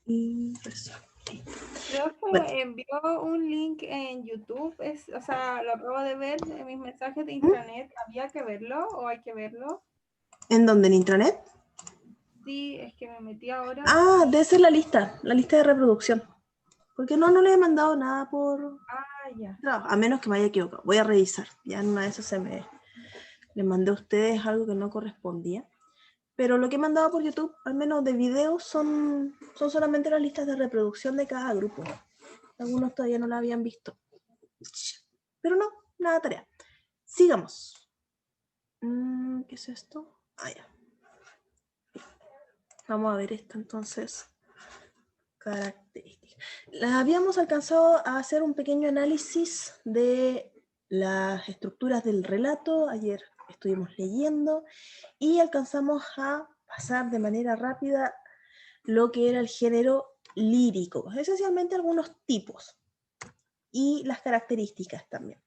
Creo Bueno, que envió un link en YouTube, o sea, lo acabo de ver en mis mensajes de intranet. ¿Había que verlo o hay que verlo? ¿en dónde? ¿En intranet? Sí, es que me metí ahora Ah, y... debe ser la lista de reproducción. Porque no le he mandado nada por Ah, ya. trabajo, a menos que me haya equivocado. Voy a revisar. Ya en una de esas le mandé a ustedes algo que no correspondía. Pero lo que he mandado por YouTube, al menos de videos, son solamente las listas de reproducción de cada grupo. Algunos todavía no la habían visto. Pero no, nada tarea. Sigamos. ¿Qué es esto? Ah, ya. Vamos a ver esto entonces. Características. Habíamos alcanzado a hacer un pequeño análisis de las estructuras del relato. Ayer estuvimos leyendo y alcanzamos a pasar de manera rápida lo que era el género lírico, esencialmente algunos tipos y las características también.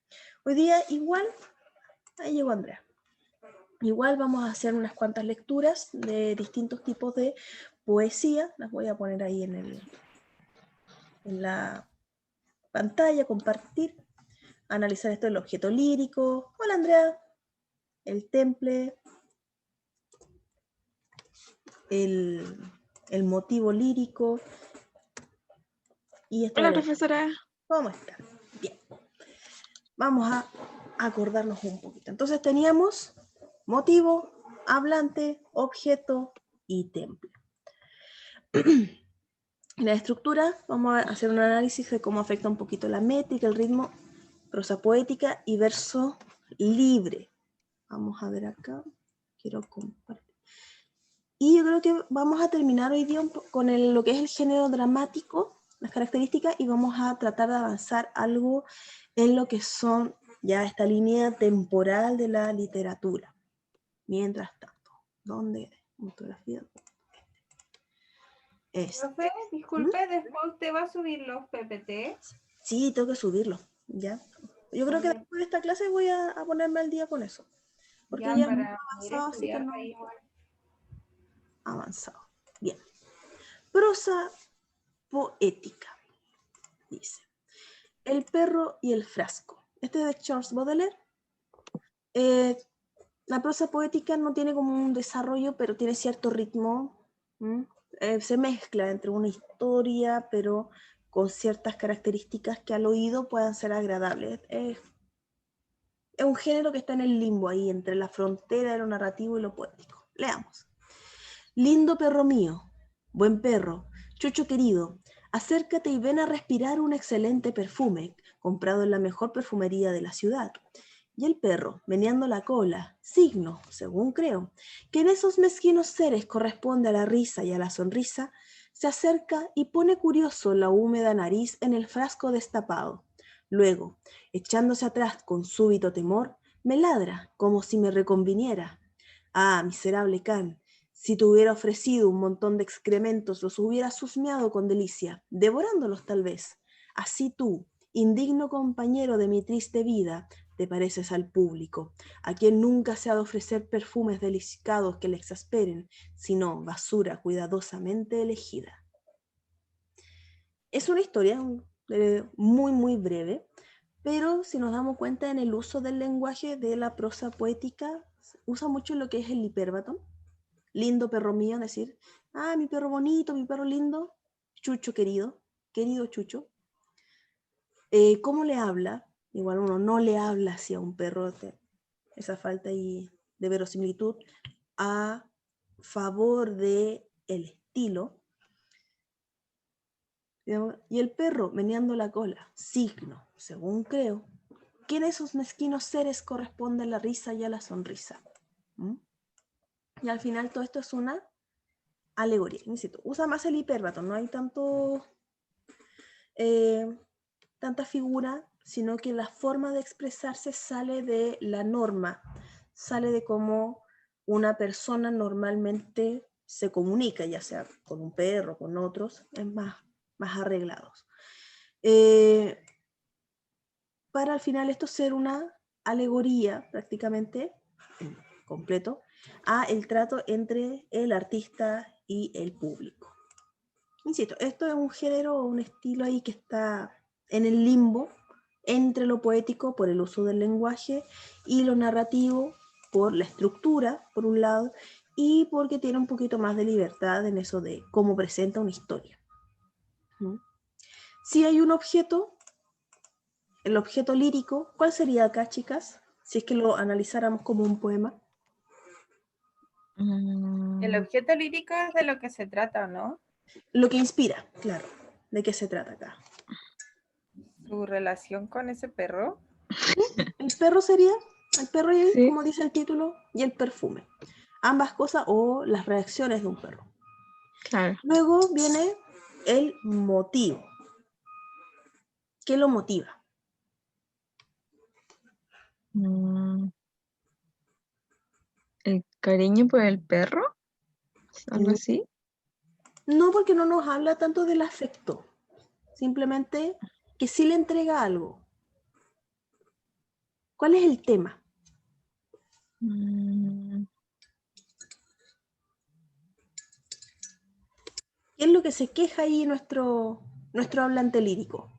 Hoy día igual, ahí llegó Andrea, igual vamos a hacer unas cuantas lecturas de distintos tipos de poesía, las voy a poner ahí en la pantalla, compartir, analizar esto del objeto lírico. Hola Andrea, el temple, el motivo lírico y esto de Hola, la... profesora. ¿Cómo están? Bien. Vamos a acordarnos un poquito. Entonces teníamos motivo, hablante, objeto y temple. En la estructura vamos a hacer un análisis de cómo afecta un poquito la métrica, el ritmo, prosa poética y verso libre. Vamos a ver acá. Quiero compartir. Y yo creo que vamos a terminar hoy día con lo que es el género dramático, las características, y vamos a tratar de avanzar algo en lo que son ya esta línea temporal de la literatura. Mientras tanto, ¿dónde? Fotografía. Profe, disculpe, ¿después usted va a subir los PPT? Sí, tengo que subirlo, ¿ya? Yo creo que después de esta clase voy a ponerme al día con eso. Porque Ya ya hemos para poder avanzado, así que estudiar no ahí igual. avanzado. Bien. Prosa poética, dice. El perro y el frasco. Este es de Charles Baudelaire. La prosa poética no tiene como un desarrollo, pero tiene cierto ritmo. Se mezcla entre una historia, pero con ciertas características que al oído puedan ser agradables. Es un género que está en el limbo ahí, entre la frontera de lo narrativo y lo poético. Leamos. Lindo perro mío, buen perro, Chucho querido, acércate y ven a respirar un excelente perfume, comprado en la mejor perfumería de la ciudad. Y el perro, meneando la cola, signo, según creo, que en esos mezquinos seres corresponde a la risa y a la sonrisa, se acerca y pone curioso la húmeda nariz en el frasco destapado. Luego, echándose atrás con súbito temor, me ladra como si me reconviniera. Ah, miserable can, si te hubiera ofrecido un montón de excrementos, los hubieras husmeado con delicia, devorándolos tal vez. Así tú, indigno compañero de mi triste vida, te pareces al público, a quien nunca se ha de ofrecer perfumes delicados que le exasperen, sino basura cuidadosamente elegida. Es una historia muy, muy breve, pero si nos damos cuenta en el uso del lenguaje de la prosa poética, usa mucho lo que es el hipérbato. Lindo perro mío, es decir, ah, mi perro bonito, mi perro lindo, Chucho querido, querido Chucho. ¿Cómo le habla? Igual uno no le habla así a un perro, esa falta ahí de verosimilitud, a favor de el estilo. Y el perro meneando la cola, signo, según creo, que en esos mezquinos seres corresponde la risa y a la sonrisa. Y al final todo esto es una alegoría. Insisto, usa más el hipérbato, no hay tanta figura, sino que la forma de expresarse sale de la norma, sale de cómo una persona normalmente se comunica, ya sea con un perro, con otros, es más arreglados. Para al final esto ser una alegoría prácticamente completo a el trato entre el artista y el público. Insisto, esto es un género o un estilo ahí que está en el limbo entre lo poético por el uso del lenguaje y lo narrativo por la estructura, por un lado, y porque tiene un poquito más de libertad en eso de cómo presenta una historia. Si hay un objeto, el objeto lírico, ¿cuál sería acá, chicas? Si es que lo analizáramos como un poema. El objeto lírico es de lo que se trata, ¿no? Lo que inspira, claro. ¿De qué se trata acá? Su relación con ese perro. El perro sería, el perro, Sí. como dice el título, y el perfume. Ambas cosas o las reacciones de un perro. Claro. Luego viene el motivo. ¿Qué lo motiva? ¿El cariño por el perro? ¿Algo así? No, porque no nos habla tanto del afecto. Simplemente que sí le entrega algo. ¿Cuál es el tema? ¿Qué es lo que se queja ahí nuestro hablante lírico?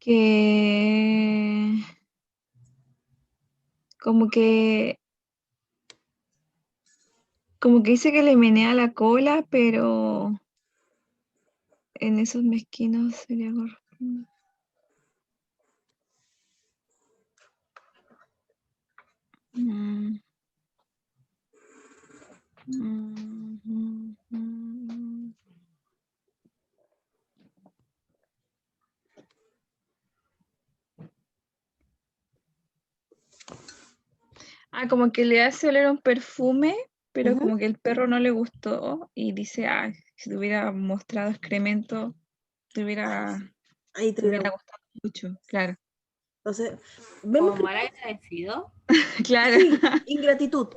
Que como que dice que le menea la cola, pero en esos mezquinos sería correcto. Como que le hace oler un perfume, pero como que el perro no le gustó y dice, si te hubiera mostrado excremento, te hubiera Ahí te hubiera gustado mucho, claro. Entonces, vemos Como mal agradecido. Claro. sí, ingratitud.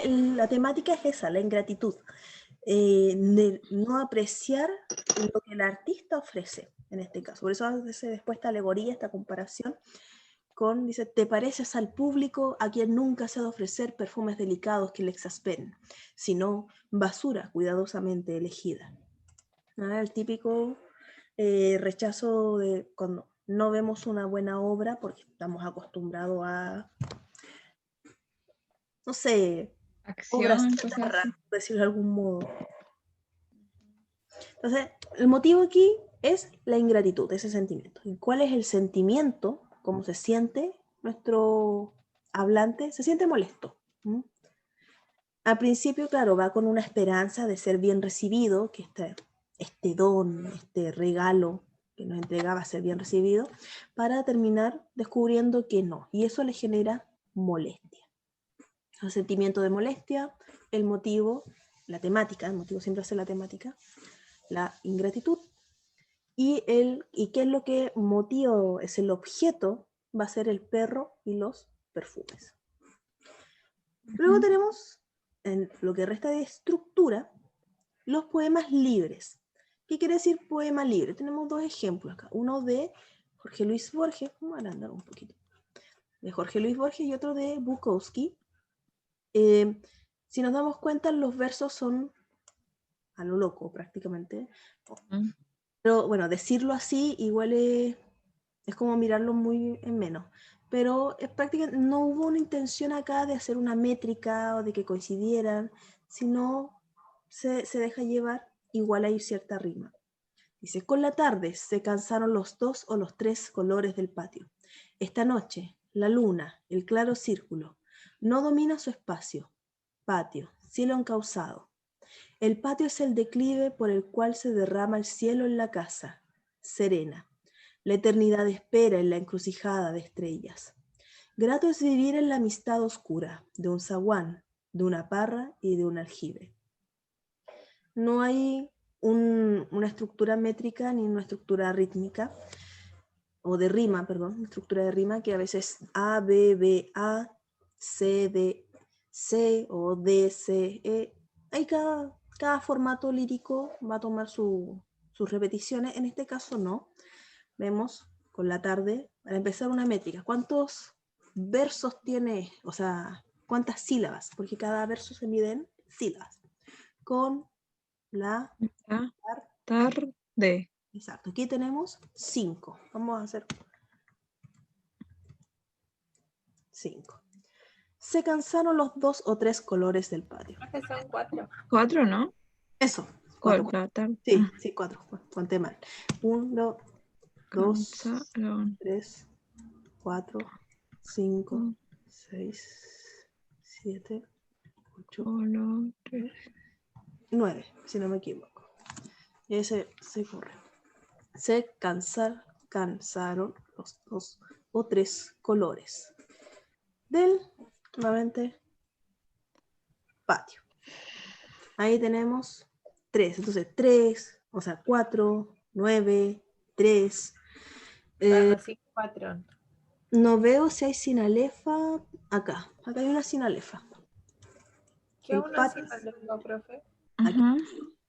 La temática es esa, la ingratitud. De no apreciar lo que el artista ofrece, en este caso. Por eso hace después esta alegoría, esta comparación con, dice, te pareces al público a quien nunca se ha de ofrecer perfumes delicados que le exasperen, sino basura cuidadosamente elegida. El típico rechazo de cuando no vemos una buena obra porque estamos acostumbrados a, no sé, obras Acción, cosas chatarra, así. por decirlo de algún modo. Entonces, el motivo aquí es la ingratitud, ese sentimiento. ¿Y cuál es el sentimiento? ¿Cómo se siente nuestro hablante? Se siente molesto. Al principio, claro, va con una esperanza de ser bien recibido, que este don, este regalo que nos entregaba a ser bien recibido, para terminar descubriendo que no. Y eso le genera molestia. El sentimiento de molestia, el motivo, la temática, el motivo siempre hace la temática, la ingratitud, y qué es lo que motiva, es el objeto, va a ser el perro y los perfumes. Luego tenemos, en lo que resta de estructura, los poemas libres. ¿Qué quiere decir poema libre? Tenemos dos ejemplos acá. Uno de Jorge Luis Borges, vamos a agrandar un poquito, de Jorge Luis Borges y otro de Bukowski. Si nos damos cuenta, los versos son a lo loco prácticamente. Pero bueno, decirlo así igual es como mirarlo muy en menos. Pero es prácticamente, no hubo una intención acá de hacer una métrica o de que coincidieran, sino se deja llevar, igual hay cierta rima. Dice, con la tarde se cansaron los 2 o los 3 colores del patio. Esta noche, la luna, el claro círculo, no domina su espacio. Patio, cielo encauzado. El patio es el declive por el cual se derrama el cielo en la casa, serena. La eternidad espera en la encrucijada de estrellas. Grato es vivir en la amistad oscura de un zaguán, de una parra y de un aljibe. No hay una estructura métrica ni una estructura rítmica, o de rima, perdón, una estructura de rima que a veces A, B, B, A, C, D, C o D, C, E. Hay cada formato lírico va a tomar sus repeticiones, en este caso no. Vemos con la tarde, para empezar una métrica, ¿cuántos versos tiene? O sea, cuántas sílabas, porque cada verso se mide en sílabas. Con la tarde. Exacto, aquí tenemos 5. Vamos a hacer 5. Se cansaron los 2 o 3 colores del patio. Que son 4. 4, ¿no? Eso. 4. La tarde. Sí, 4. Conté mal. 1, 2, Cansaron. 3, 4, 5, 6, 7, 8, 9, si no me equivoco. Y ese se corre. Se cansaron los 2 o 3 colores del, nuevamente, patio. Ahí tenemos 3. Entonces, 3, o sea, 4, 9, 3. Así 4. No veo si hay sinalefa acá. Acá hay una sinalefa. ¿Qué es una sinalefa, profe? Aquí.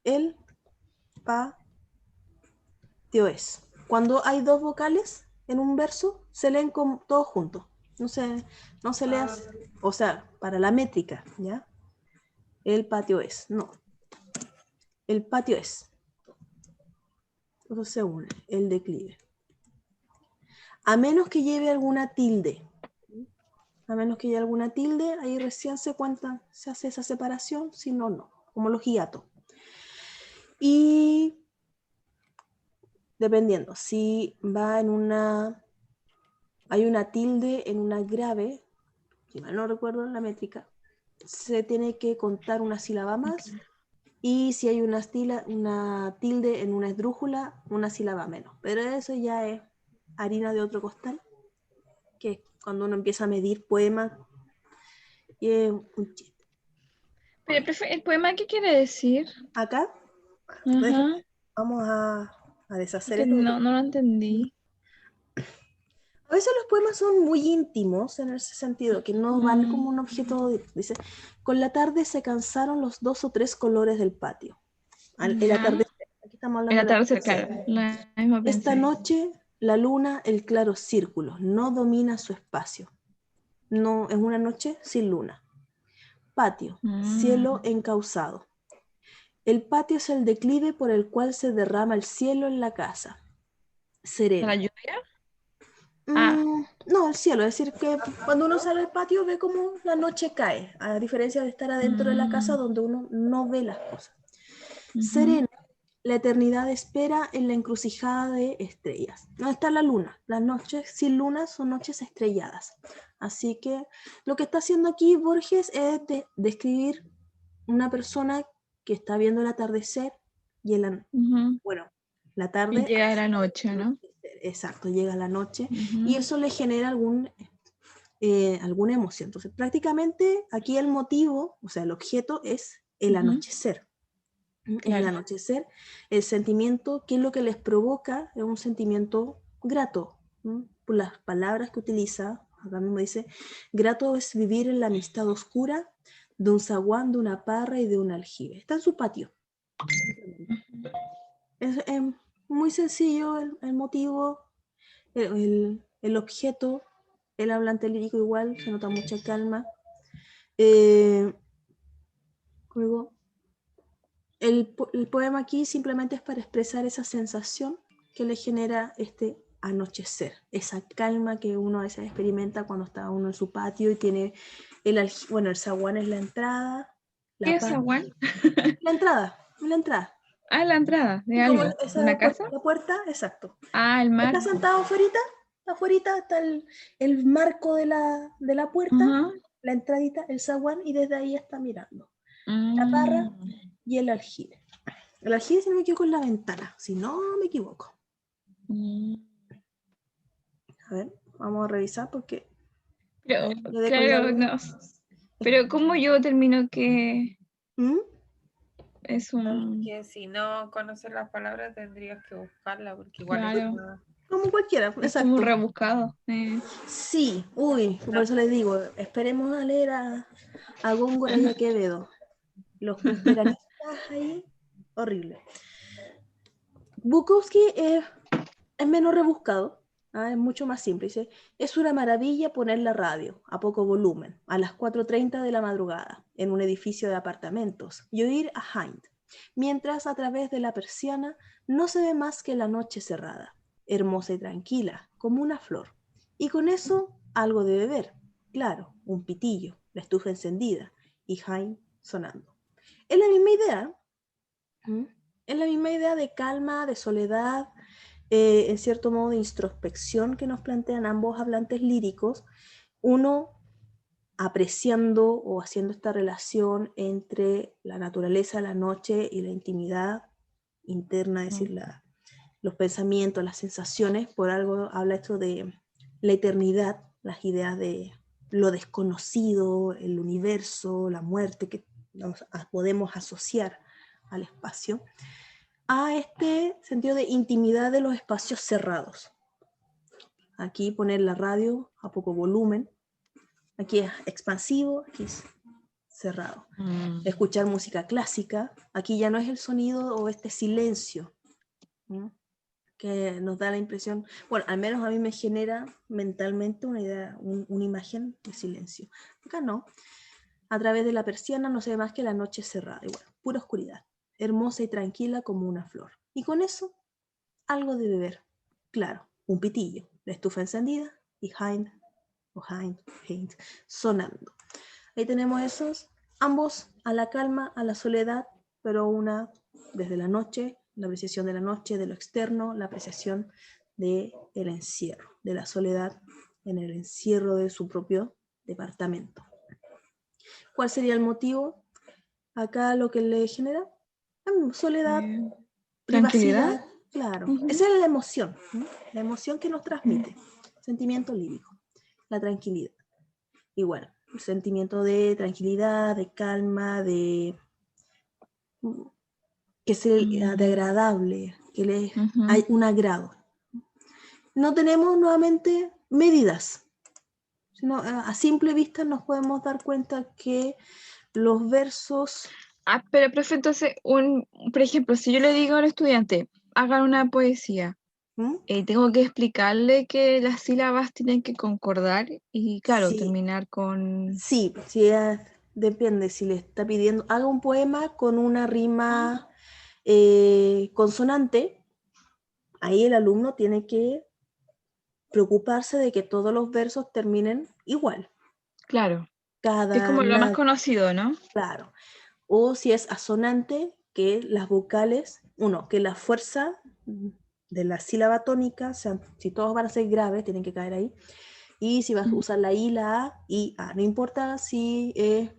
El patio es. Cuando hay 2 vocales en un verso, se leen todos juntos. No se lee así. O sea, para la métrica, ¿ya? El patio es. No. El patio es. Entonces se une. El declive. A menos que lleve alguna tilde. A menos que lleve alguna tilde, ahí recién se cuenta, se hace esa separación, si no, no. Como los hiatos. Y dependiendo, si va en una... Hay una tilde en una grave, si mal no recuerdo en la métrica, se tiene que contar una sílaba más, y si hay una tilde en una esdrújula, una sílaba menos. Pero eso ya es harina de otro costal, que es cuando uno empieza a medir poemas, y es un chiste. Pero, profe, ¿el poema qué quiere decir? Acá, vamos a deshacer esto. No lo entendí. A veces los poemas son muy íntimos en ese sentido, que no van como un objeto. Dice, con la tarde se cansaron los 2 o 3 colores del patio. El atardecer. Aquí estamos hablando el atardecer, claro. La misma Esta noche la luna, el claro círculo, no domina su espacio. No, es una noche sin luna. Patio, cielo encauzado. El patio es el declive por el cual se derrama el cielo en la casa. Sereno. ¿La lluvia? No, el cielo, es decir, que cuando uno sale al patio ve cómo la noche cae, a diferencia de estar adentro de la casa donde uno no ve las cosas. Sereno, la eternidad espera en la encrucijada de estrellas. No está la luna, las noches sin luna son noches estrelladas. Así que lo que está haciendo aquí Borges es describir una persona que está viendo el atardecer y la tarde. Y llega la noche, ¿no? Exacto, llega la noche y eso le genera alguna emoción. Entonces, prácticamente aquí el motivo, o sea, el objeto es el anochecer. Claro. El anochecer, el sentimiento, ¿qué es lo que les provoca? Es un sentimiento grato, por las palabras que utiliza. Acá mismo dice, grato es vivir en la amistad oscura de un zaguán, de una parra y de un aljibe. Está en su patio. Es muy sencillo el motivo, el objeto, el hablante lírico igual, se nota mucha calma. Luego, el poema aquí simplemente es para expresar esa sensación que le genera este anochecer, esa calma que uno a veces experimenta cuando está uno en su patio y tiene el zaguán es la entrada. ¿Qué es zaguán? La entrada. Ah, la entrada de algo, ¿de una casa? La puerta, exacto. El mar. Está sentado afuera está el marco de la puerta, la entradita, el zaguán, y desde ahí está mirando la parra y el aljibe. El aljibe, si no me equivoco, es la ventana, si no me equivoco. A ver, vamos a revisar porque... Pero, claro, no. Pero ¿cómo yo termino que es un... Que si no conoces las palabras tendrías que buscarla, porque igual claro. Como cualquiera, es exacto. Como rebuscado. Sí, por eso les digo, esperemos a leer a Góngora y a Quevedo. Los veranistas ahí, horrible. Bukowski es menos rebuscado, Es mucho más simple. Dice, es una maravilla poner la radio a poco volumen a las 4:30 de la madrugada en un edificio de apartamentos y oír a Hind, mientras a través de la persiana no se ve más que la noche cerrada, hermosa y tranquila, como una flor. Y con eso algo de beber, claro, un pitillo, la estufa encendida y Hind sonando. Es la misma idea, es la misma idea de calma, de soledad, en cierto modo de introspección que nos plantean ambos hablantes líricos, uno apreciando o haciendo esta relación entre la naturaleza, la noche y la intimidad interna, es decir, los pensamientos, las sensaciones. Por algo habla esto de la eternidad, las ideas de lo desconocido, el universo, la muerte, que podemos asociar al espacio, a este sentido de intimidad de los espacios cerrados. Aquí poner la radio a poco volumen, aquí es expansivo, aquí es cerrado. Escuchar música clásica, aquí ya no es el sonido o este silencio, ¿no?, que nos da la impresión, bueno, al menos a mí me genera mentalmente una idea, una imagen de silencio. Acá no, a través de la persiana no se ve más que la noche cerrada, igual, pura oscuridad, hermosa y tranquila como una flor. Y con eso, algo de beber, claro, un pitillo, la estufa encendida y Hind sonando. Ahí tenemos esos, ambos a la calma, a la soledad, pero una desde la noche, la apreciación de la noche, de lo externo, la apreciación del encierro, de la soledad en el encierro de su propio departamento. ¿Cuál sería el motivo? Acá lo que le genera soledad, privacidad, claro. Esa es la emoción, ¿no? La emoción que nos transmite, sentimiento lírico, la tranquilidad. Igual, un sentimiento de tranquilidad, de calma, de agradable, que hay un agrado. No tenemos nuevamente medidas, sino a simple vista nos podemos dar cuenta que los versos... Pero profe, entonces, por ejemplo, si yo le digo a un estudiante, hagan una poesía, tengo que explicarle que las sílabas tienen que concordar y, claro, Sí. terminar con... Sí, depende, si le está pidiendo, haga un poema con una rima consonante, ahí el alumno tiene que preocuparse de que todos los versos terminen igual. Claro. Cada, es como lo más conocido, ¿no? Claro. O si es asonante, que las vocales, que la fuerza de la sílaba tónica, si todos van a ser graves, tienen que caer ahí. Y si vas a usar la I, la A y A. No importa si es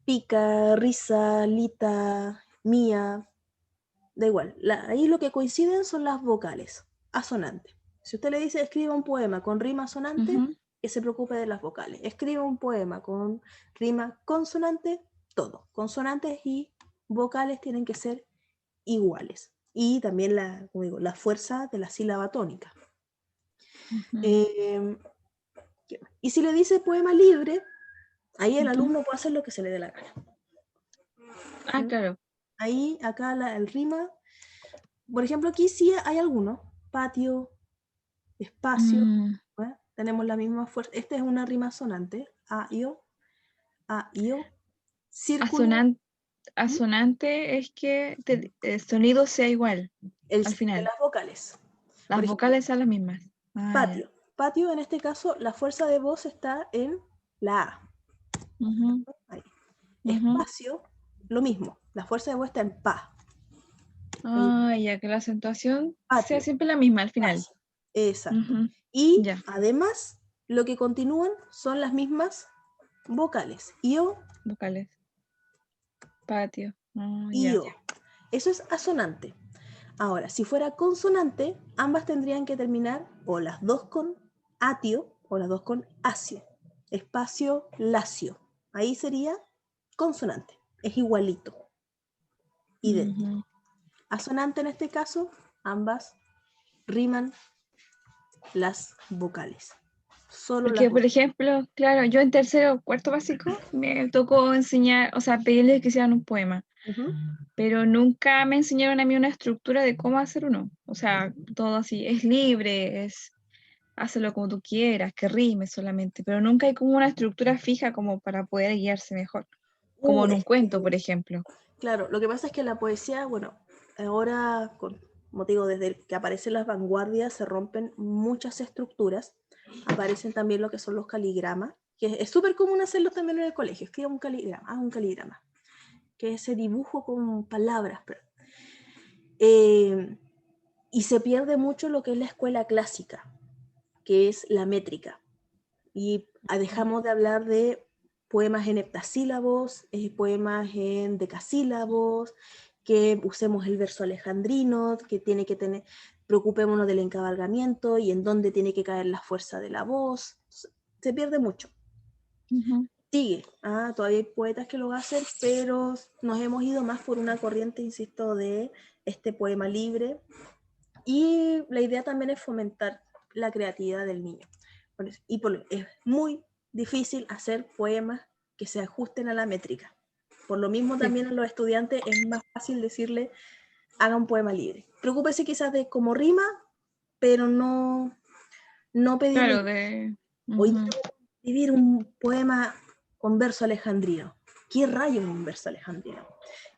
pica, risa, lita, mía, da igual. Ahí lo que coinciden son las vocales, asonante. Si usted le dice escriba un poema con rima asonante, que se preocupe de las vocales. Escriba un poema con rima consonante, todo. Consonantes y vocales tienen que ser iguales. Y también la fuerza de la sílaba tónica. Y si le dice poema libre, ahí el alumno puede hacer lo que se le dé la gana. Claro. Ahí, acá el rima, por ejemplo, aquí sí hay algunos, patio, espacio, tenemos la misma fuerza. Esta es una rima sonante, a, i, o, círculo. Asonante es que el sonido sea igual al final. De las vocales. Las vocales son las mismas. Patio. Patio, en este caso, la fuerza de voz está en la A. Ahí. Espacio, lo mismo. La fuerza de voz está en pa. Ya que la acentuación Patio. sea siempre la misma al final. Patio. Exacto. Y además, lo que continúan son las mismas vocales. I-O. Vocales. Patio. I-O. Eso es asonante. Ahora, si fuera consonante, ambas tendrían que terminar o las dos con atio o las dos con asio. Espacio, lacio. Ahí sería consonante. Es igualito. Idéntico. Asonante en este caso, ambas riman las vocales. Porque, por ejemplo, claro, yo en tercero o cuarto básico me tocó enseñar, o sea, pedirles que hicieran un poema. pero nunca me enseñaron a mí una estructura de cómo hacer uno. O sea, todo así, es libre, hazlo como tú quieras, que rime solamente, pero nunca hay como una estructura fija como para poder guiarse mejor, como en un cuento, por ejemplo. Claro, lo que pasa es que la poesía, bueno, ahora, con motivo desde que aparecen las vanguardias, se rompen muchas estructuras, aparecen también lo que son los caligramas, que es súper común hacerlos también en el colegio, escriba un caligrama, haz un caligrama, que es ese dibujo con palabras. Y se pierde mucho lo que es la escuela clásica, que es la métrica. Y dejamos de hablar de poemas en heptasílabos, poemas en decasílabos, que usemos el verso alejandrino, que tiene que tener, preocupémonos del encabalgamiento y en dónde tiene que caer la fuerza de la voz. Se pierde mucho. Sigue, todavía hay poetas que lo hacen, pero nos hemos ido más por una corriente, insisto, de este poema libre. Y la idea también es fomentar la creatividad del niño. Y es muy difícil hacer poemas que se ajusten a la métrica. Por lo mismo también a los estudiantes es más fácil decirle, haga un poema libre. Preocúpese quizás de cómo rima, pero no pedirle, Claro, hoy escribir un poema con verso alejandrino. ¿Qué rayos es un verso alejandrino?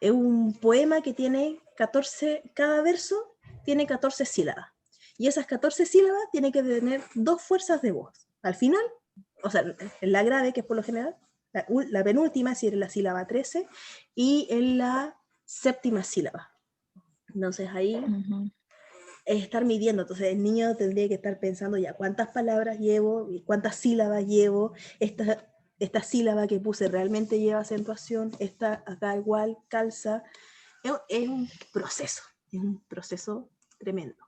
Es un poema que tiene 14, cada verso tiene 14 sílabas. Y esas 14 sílabas tienen que tener 2 fuerzas de voz. Al final, o sea, en la grave, que es por lo general, la penúltima, si es la sílaba 13, y en la séptima sílaba. Entonces ahí es estar midiendo. Entonces el niño tendría que estar pensando ya cuántas palabras llevo, y cuántas sílabas llevo, esta sílaba que puse realmente lleva acentuación, esta acá igual, calza. Es un proceso tremendo.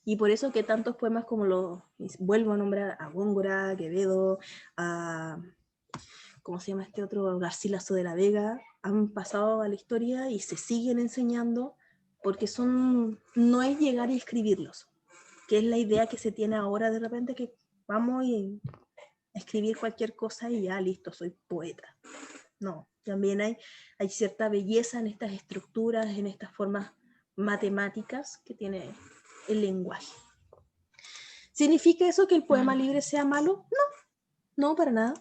Y por eso que tantos poemas como vuelvo a nombrar a Góngora, a Quevedo, a, ¿cómo se llama este otro? Garcilaso de la Vega, han pasado a la historia y se siguen enseñando porque no es llegar y escribirlos, que es la idea que se tiene ahora de repente, que vamos a escribir cualquier cosa y ya listo, soy poeta. No, también hay cierta belleza en estas estructuras, en estas formas matemáticas que tiene el lenguaje. ¿Significa eso que el poema libre sea malo? No, para nada.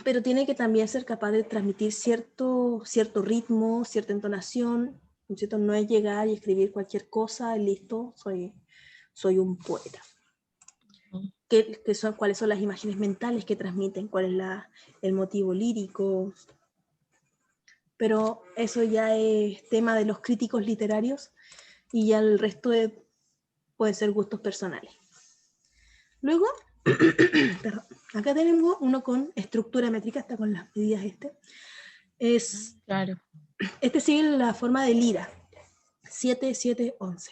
Pero tiene que también ser capaz de transmitir cierto ritmo, cierta entonación, ¿cierto? No es llegar y escribir cualquier cosa y listo, soy un poeta. ¿Cuáles son las imágenes mentales que transmiten? ¿Cuál es el motivo lírico? Pero eso ya es tema de los críticos literarios y ya el resto pueden ser gustos personales. Luego, acá tenemos uno con estructura métrica, está con las medidas Claro. Este sigue la forma de lira, 7, 7, 11.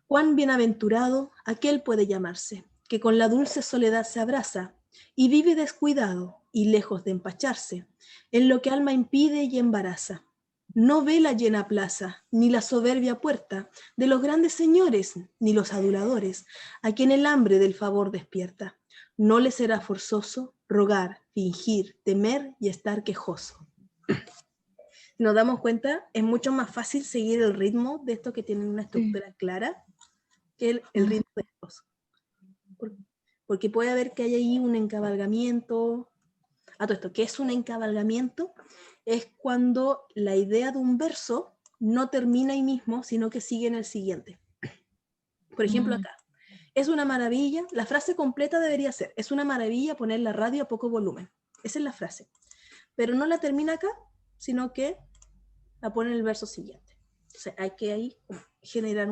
Cuán bienaventurado aquel puede llamarse, que con la dulce soledad se abraza, y vive descuidado, y lejos de empacharse, en lo que alma impide y embaraza. No ve la llena plaza, ni la soberbia puerta de los grandes señores, ni los aduladores, a quien el hambre del favor despierta. No le será forzoso rogar, fingir, temer y estar quejoso. Nos damos cuenta, es mucho más fácil seguir el ritmo de estos que tienen una estructura clara que el ritmo de estos. Porque puede haber que haya ahí un encabalgamiento. Todo esto, ¿qué es un encabalgamiento? Es cuando la idea de un verso no termina ahí mismo, sino que sigue en el siguiente. Por ejemplo, acá. Es una maravilla, la frase completa debería ser, es una maravilla poner la radio a poco volumen. Esa es la frase. Pero no la termina acá, sino que la pone en el verso siguiente. Entonces hay que ahí generar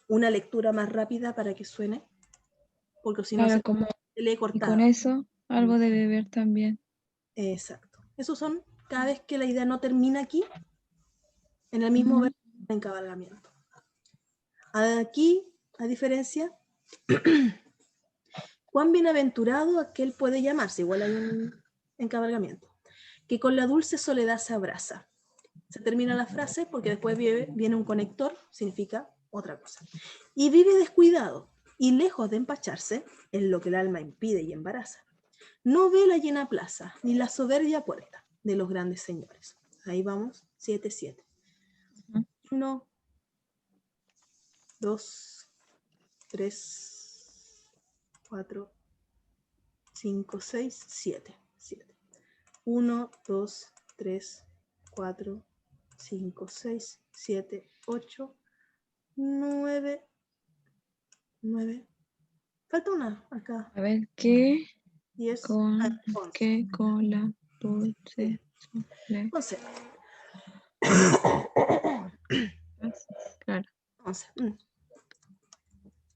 una lectura más rápida para que suene, porque si no se lee cortado. Y con eso algo debe ver también. Exacto. Esos son cada vez que la idea no termina aquí, en el mismo verso de encabalgamiento. Aquí, a diferencia, cuán bienaventurado aquel puede llamarse, igual hay un encabalgamiento, que con la dulce soledad se abraza. Se termina la frase porque después viene un conector, significa otra cosa. Y vive descuidado y lejos de empacharse, en lo que el alma impide y embaraza. No ve la llena plaza, ni la soberbia puerta de los grandes señores. Ahí vamos, 7, 7. Ujú. 1, 2, 3, 4, 5, 6, 7. 1, 2, 3, 4, 5, 6, 7, 8, 9. 9. Falta una acá. A ver, ¿qué 10. con 11. qué cola dulce le 11. das? Claro. 11.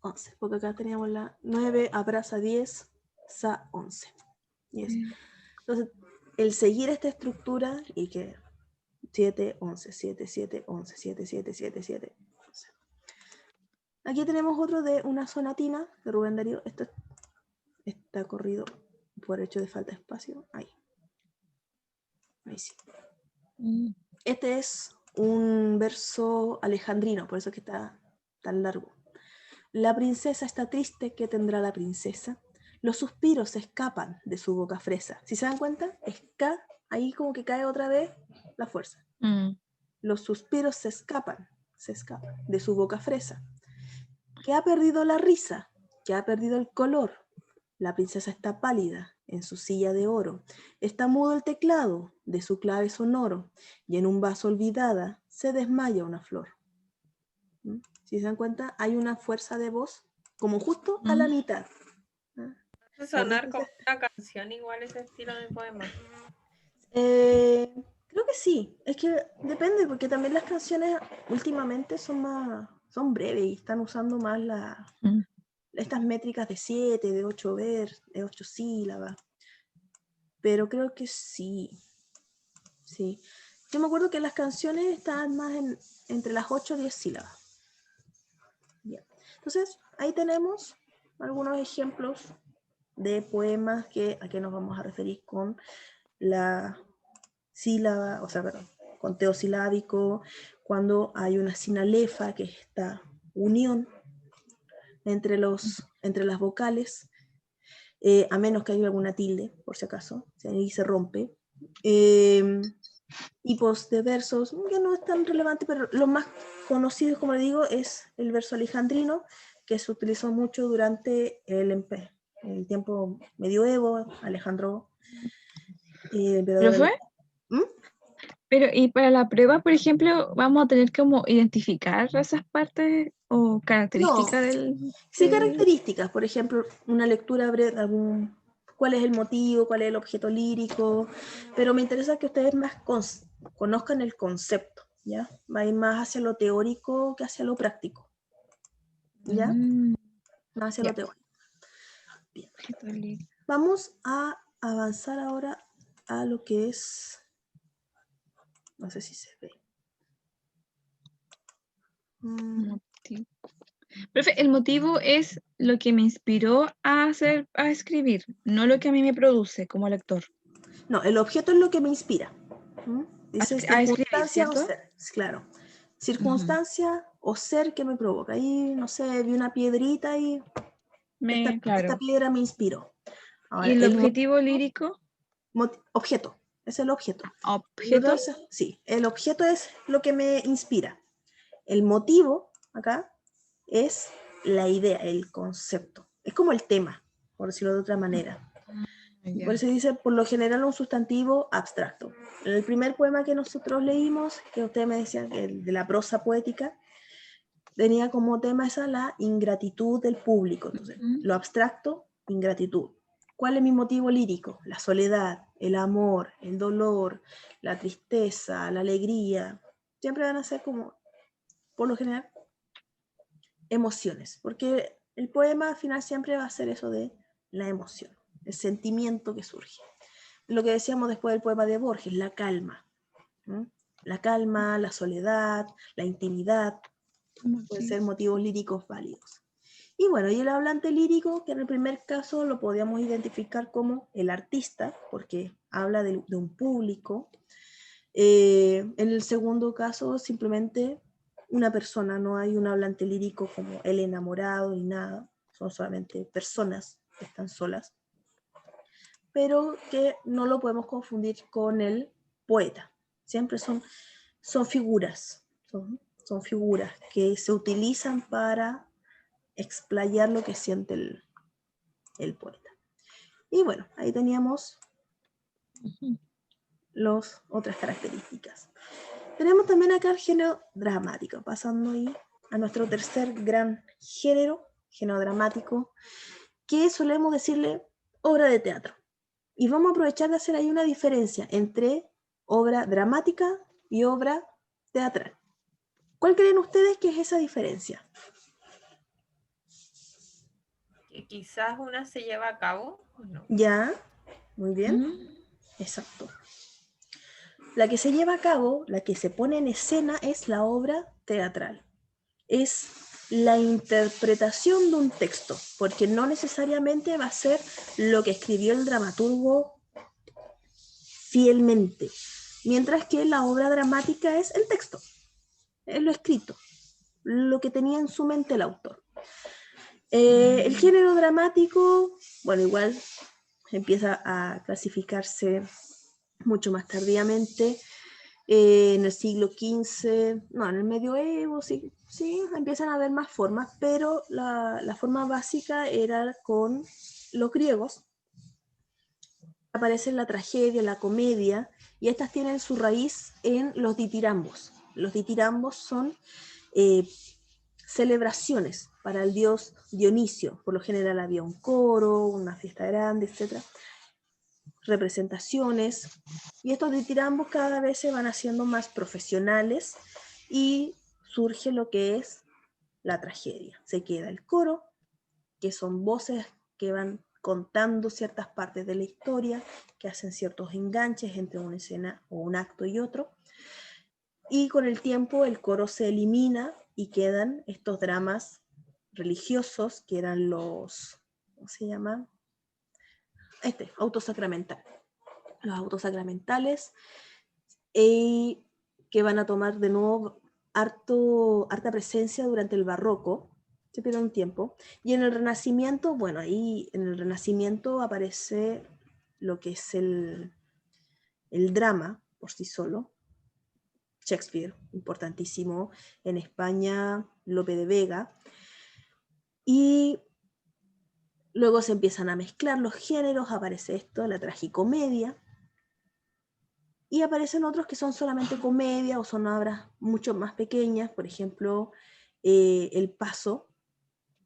11. Porque acá teníamos la 9, abraza 10, sa 11. 10. Entonces, el seguir esta estructura y que 7, 11, 7, 7, 11, 7, 7, 7, 7, 11. Aquí tenemos otro de una sonatina de Rubén Darío. Esto está corrido por hecho de falta de espacio. Ahí. Ahí sí. Mm. Este es un verso alejandrino, por eso es que está tan largo. La princesa está triste, ¿qué tendrá la princesa? Los suspiros escapan de su boca fresa. Si se dan cuenta, ahí como que cae otra vez la fuerza. Mm. Los suspiros se escapan de su boca fresa. Que ha perdido la risa, que ha perdido el color. La princesa está pálida en su silla de oro. Está mudo el teclado de su clave sonoro y en un vaso olvidada se desmaya una flor. ¿Mm? Si se dan cuenta, hay una fuerza de voz como justo a la mitad. ¿Ah? Hace sonar como una canción igual ese estilo de poema. Creo que sí. Es que depende, porque también las canciones últimamente son breves y están usando más Mm. estas métricas de 7, de 8 de 8 sílabas. Pero creo que sí. Sí. Yo me acuerdo que las canciones estaban más entre las 8 y 10 sílabas. Bien. Entonces, ahí tenemos algunos ejemplos de poemas a que nos vamos a referir con la sílaba, o sea, perdón, conteo silábico, cuando hay una sinalefa, que es esta unión entre las vocales, a menos que haya alguna tilde, por si acaso, ahí se rompe. Tipos de versos, que no es tan relevante, pero lo más conocido, como le digo, es el verso alejandrino, que se utilizó mucho durante el tiempo medioevo, Alejandro. ¿Pero fue? ¿Mm? Pero, y para la prueba, por ejemplo, vamos a tener como identificar esas partes o características No, del... sí características, por ejemplo, una lectura breve, cuál es el motivo, cuál es el objeto lírico, pero me interesa que ustedes más conozcan el concepto, ¿ya? Va a ir más hacia lo teórico que hacia lo práctico, ¿ya? Mm, Más hacia ya. lo teórico. Bien. Objeto lírico. Vamos a avanzar ahora a lo que es, no sé si se ve. Motivo. Profe, el motivo es lo que me inspiró a escribir, no lo que a mí me produce como lector. No, el objeto es lo que me inspira. ¿Mm? Dice A escribir, circunstancia o ¿cierto? ser, claro. Circunstancia o ser que me provoca. Ahí, no sé, vi una piedrita y esta Claro. piedra me inspiró. ¿Y Ahora, el objetivo lírico? objeto, es el objeto. ¿Objeto? Sí, el objeto es lo que me inspira. El motivo, acá, es la idea, el concepto. Es como el tema, por decirlo de otra manera. Ya. Por eso dice, por lo general, un sustantivo abstracto. En el primer poema que nosotros leímos, que ustedes me decían, el de la prosa poética, tenía como tema esa la ingratitud del público. Entonces, lo abstracto, ingratitud. ¿Cuál es mi motivo lírico? La soledad, el amor, el dolor, la tristeza, la alegría. Siempre van a ser como, por lo general, emociones. Porque el poema al final siempre va a ser eso de la emoción, el sentimiento que surge. Lo que decíamos después del poema de Borges, la calma. ¿Mm? La calma, la soledad, la intimidad, pueden ser motivos líricos válidos. Y bueno, y el hablante lírico, que en el primer caso lo podíamos identificar como el artista, porque habla de un público. En el segundo caso, simplemente una persona, no hay un hablante lírico como el enamorado ni nada, son solamente personas que están solas, pero que no lo podemos confundir con el poeta. Siempre son figuras, son figuras que se utilizan para explayar lo que siente el poeta. Y bueno, ahí teníamos las otras características. Tenemos también acá el género dramático, pasando ahí a nuestro tercer gran género dramático, que solemos decirle obra de teatro. Y vamos a aprovechar de hacer ahí una diferencia entre obra dramática y obra teatral. ¿Cuál creen ustedes que es esa diferencia? Que quizás una se lleva a cabo, ¿o no? Ya, muy bien, exacto. La que se lleva a cabo, la que se pone en escena, es la obra teatral. Es la interpretación de un texto, porque no necesariamente va a ser lo que escribió el dramaturgo fielmente, mientras que la obra dramática es el texto, es lo escrito, lo que tenía en su mente el autor. El género dramático, bueno, igual empieza a clasificarse mucho más tardíamente, en el siglo XV, no, en el medioevo, sí, empiezan a haber más formas, pero la forma básica era con los griegos. Aparece la tragedia, la comedia, y estas tienen su raíz en los ditirambos. Los ditirambos son celebraciones para el dios Dionisio. Por lo general había un coro, una fiesta grande, etc. Representaciones, y estos ditirambos cada vez se van haciendo más profesionales y surge lo que es la tragedia. Se queda el coro, que son voces que van contando ciertas partes de la historia, que hacen ciertos enganches entre una escena o un acto y otro, y con el tiempo el coro se elimina y quedan estos dramas religiosos, que eran los, ¿cómo se llama? Autos sacramentales. Los autos sacramentales, que van a tomar de nuevo harta presencia durante el barroco, se pierde un tiempo, y en el Renacimiento, bueno, ahí en el Renacimiento aparece lo que es el drama por sí solo. Shakespeare, importantísimo, en España Lope de Vega, y luego se empiezan a mezclar los géneros, aparece esto, la tragicomedia, y aparecen otros que son solamente comedia o son obras mucho más pequeñas, por ejemplo, El Paso,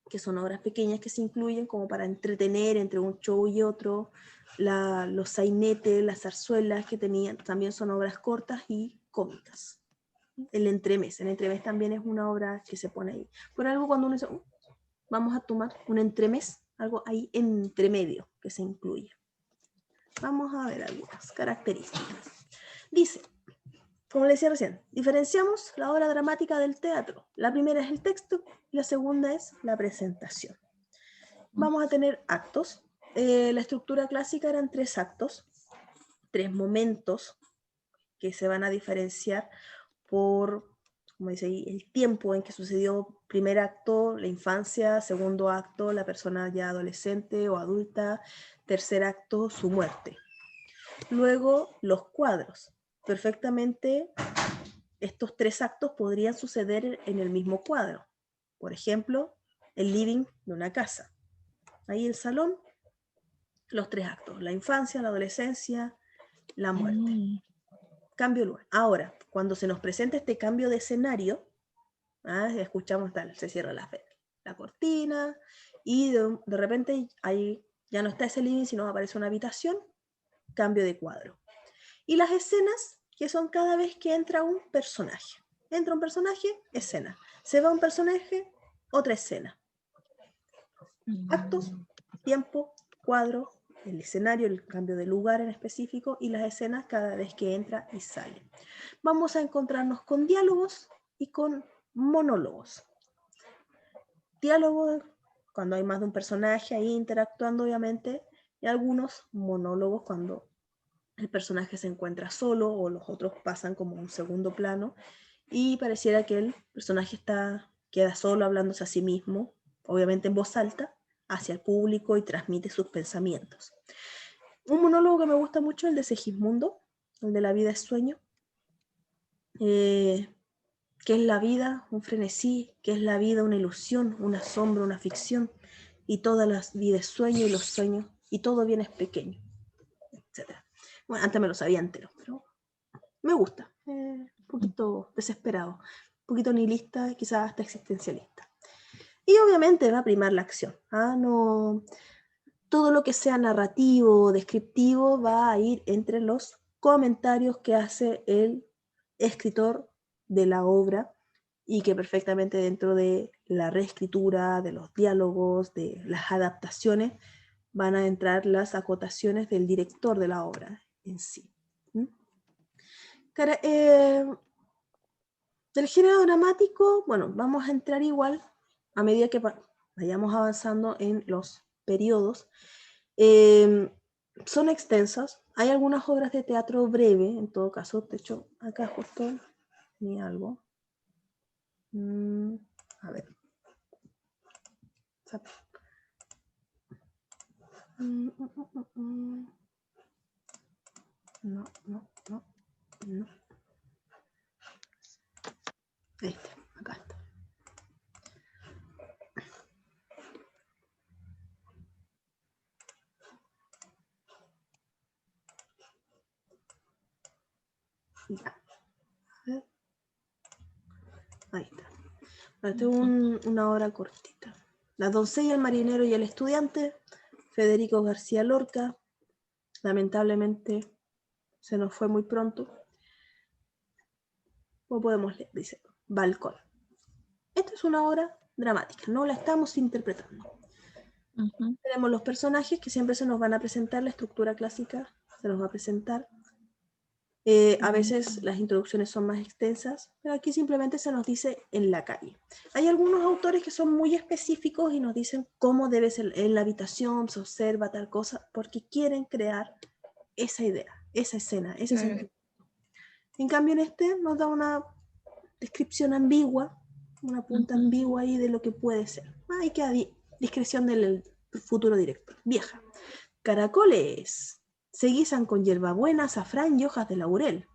que son obras pequeñas que se incluyen como para entretener entre un show y otro. Los sainetes, las zarzuelas que tenían, también son obras cortas y cómicas. El entremés también es una obra que se pone ahí. Por algo cuando uno dice, vamos a tomar un entremés, algo ahí entre medio que se incluye. Vamos a ver algunas características. Dice, como le decía recién, diferenciamos la obra dramática del teatro. La primera es el texto y la segunda es la presentación. Vamos a tener actos. La estructura clásica eran 3 actos, 3 momentos que se van a diferenciar por, como dice ahí, el tiempo en que sucedió primer acto, la infancia, segundo acto, la persona ya adolescente o adulta, tercer acto, su muerte. Luego, los cuadros. Perfectamente, estos 3 actos podrían suceder en el mismo cuadro. Por ejemplo, el living de una casa. Ahí el salón, los 3 actos. La infancia, la adolescencia, la muerte. Cambio de lugar. Ahora, cuando se nos presenta este cambio de escenario, escuchamos tal, se cierra la cortina, y de repente ahí ya no está ese living, sino aparece una habitación, cambio de cuadro. Y las escenas, que son cada vez que entra un personaje. Entra un personaje, escena. Se va un personaje, otra escena. Actos, tiempo, cuadro, el escenario, el cambio de lugar en específico, y las escenas cada vez que entra y sale. Vamos a encontrarnos con diálogos y con monólogos. Diálogos, cuando hay más de un personaje ahí interactuando, obviamente, y algunos monólogos cuando el personaje se encuentra solo o los otros pasan como un segundo plano y pareciera que el personaje queda solo hablándose a sí mismo, obviamente en voz alta, hacia el público y transmite sus pensamientos. Un monólogo que me gusta mucho, el de Segismundo, el de La vida es sueño, ¿Qué es la vida? Un frenesí. ¿Qué es la vida? Una ilusión, una sombra, una ficción. Y toda la vida es sueño y los sueños, y todo bien es pequeño, etc. Bueno, antes me lo sabía entero, pero me gusta. Un poquito desesperado, un poquito nihilista, quizás hasta existencialista. Y obviamente va a primar la acción. No, todo lo que sea narrativo o descriptivo va a ir entre los comentarios que hace el escritor de la obra y que perfectamente dentro de la reescritura, de los diálogos, de las adaptaciones, van a entrar las acotaciones del director de la obra en sí. Del género dramático, bueno, vamos a entrar igual a medida que vayamos avanzando en los periodos. Son extensas. Hay algunas obras de teatro breve, en todo caso. De hecho, acá justo ni algo. A ver. No. Acá está. Ya. A ver. Ahí está. Esta es una obra cortita. La doncella, el marinero y el estudiante, Federico García Lorca. Lamentablemente se nos fue muy pronto. O podemos leer, dice, Balcón. Esta es una obra dramática, no la estamos interpretando. Tenemos los personajes que siempre se nos van a presentar, la estructura clásica se nos va a presentar. A veces las introducciones son más extensas, pero aquí simplemente se nos dice en la calle. Hay algunos autores que son muy específicos y nos dicen cómo debe ser en la habitación, se observa tal cosa, porque quieren crear esa idea, esa escena, ese sentimiento. En cambio en este nos da una descripción ambigua, una punta ambigua ahí de lo que puede ser. Hay que discreción del futuro director. Vieja. Caracoles se guisan con hierbabuena, azafrán y hojas de laurel.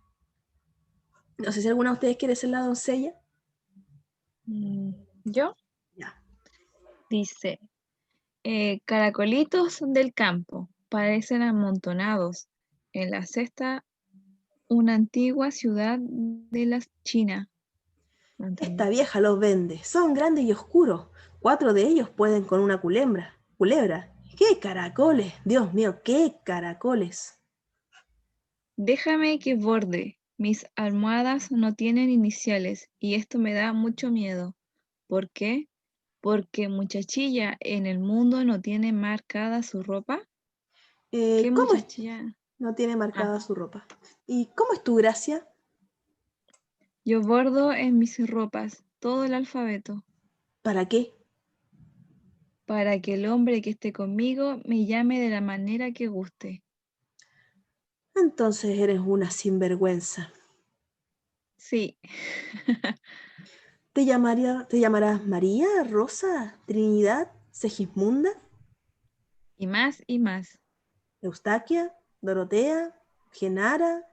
No sé si alguna de ustedes quiere ser la doncella. ¿Yo? Ya. Dice, caracolitos del campo parecen amontonados en la cesta una antigua ciudad de la China. No entendí. Esta vieja los vende. Son grandes y oscuros. 4 de ellos pueden con una culebra. ¡Qué caracoles! Dios mío, qué caracoles. Déjame que borde. Mis almohadas no tienen iniciales y esto me da mucho miedo. ¿Por qué? Porque muchachilla en el mundo no tiene marcada su ropa. ¿Qué ¿Cómo es? muchachilla? No tiene marcada su ropa. ¿Y cómo es tu gracia? Yo bordo en mis ropas todo el alfabeto ¿Para qué? para que el hombre que esté conmigo me llame de la manera que guste. Entonces eres una sinvergüenza. Sí. ¿Te llamarás María, Rosa, Trinidad, Segismunda, Y más y más. Eustaquia, Dorotea, Genara?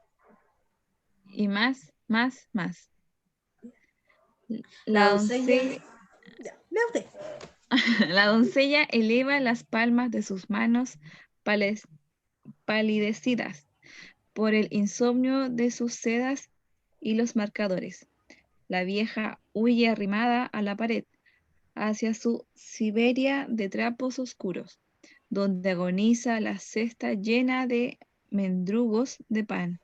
Y más, más, más. La La doncella. doncella, Ya, vea usted. la doncella eleva las palmas de sus manos palidecidas por el insomnio de sus sedas y los marcadores. La vieja huye arrimada a la pared, hacia su Siberia de trapos oscuros, donde agoniza la cesta llena de mendrugos de pan.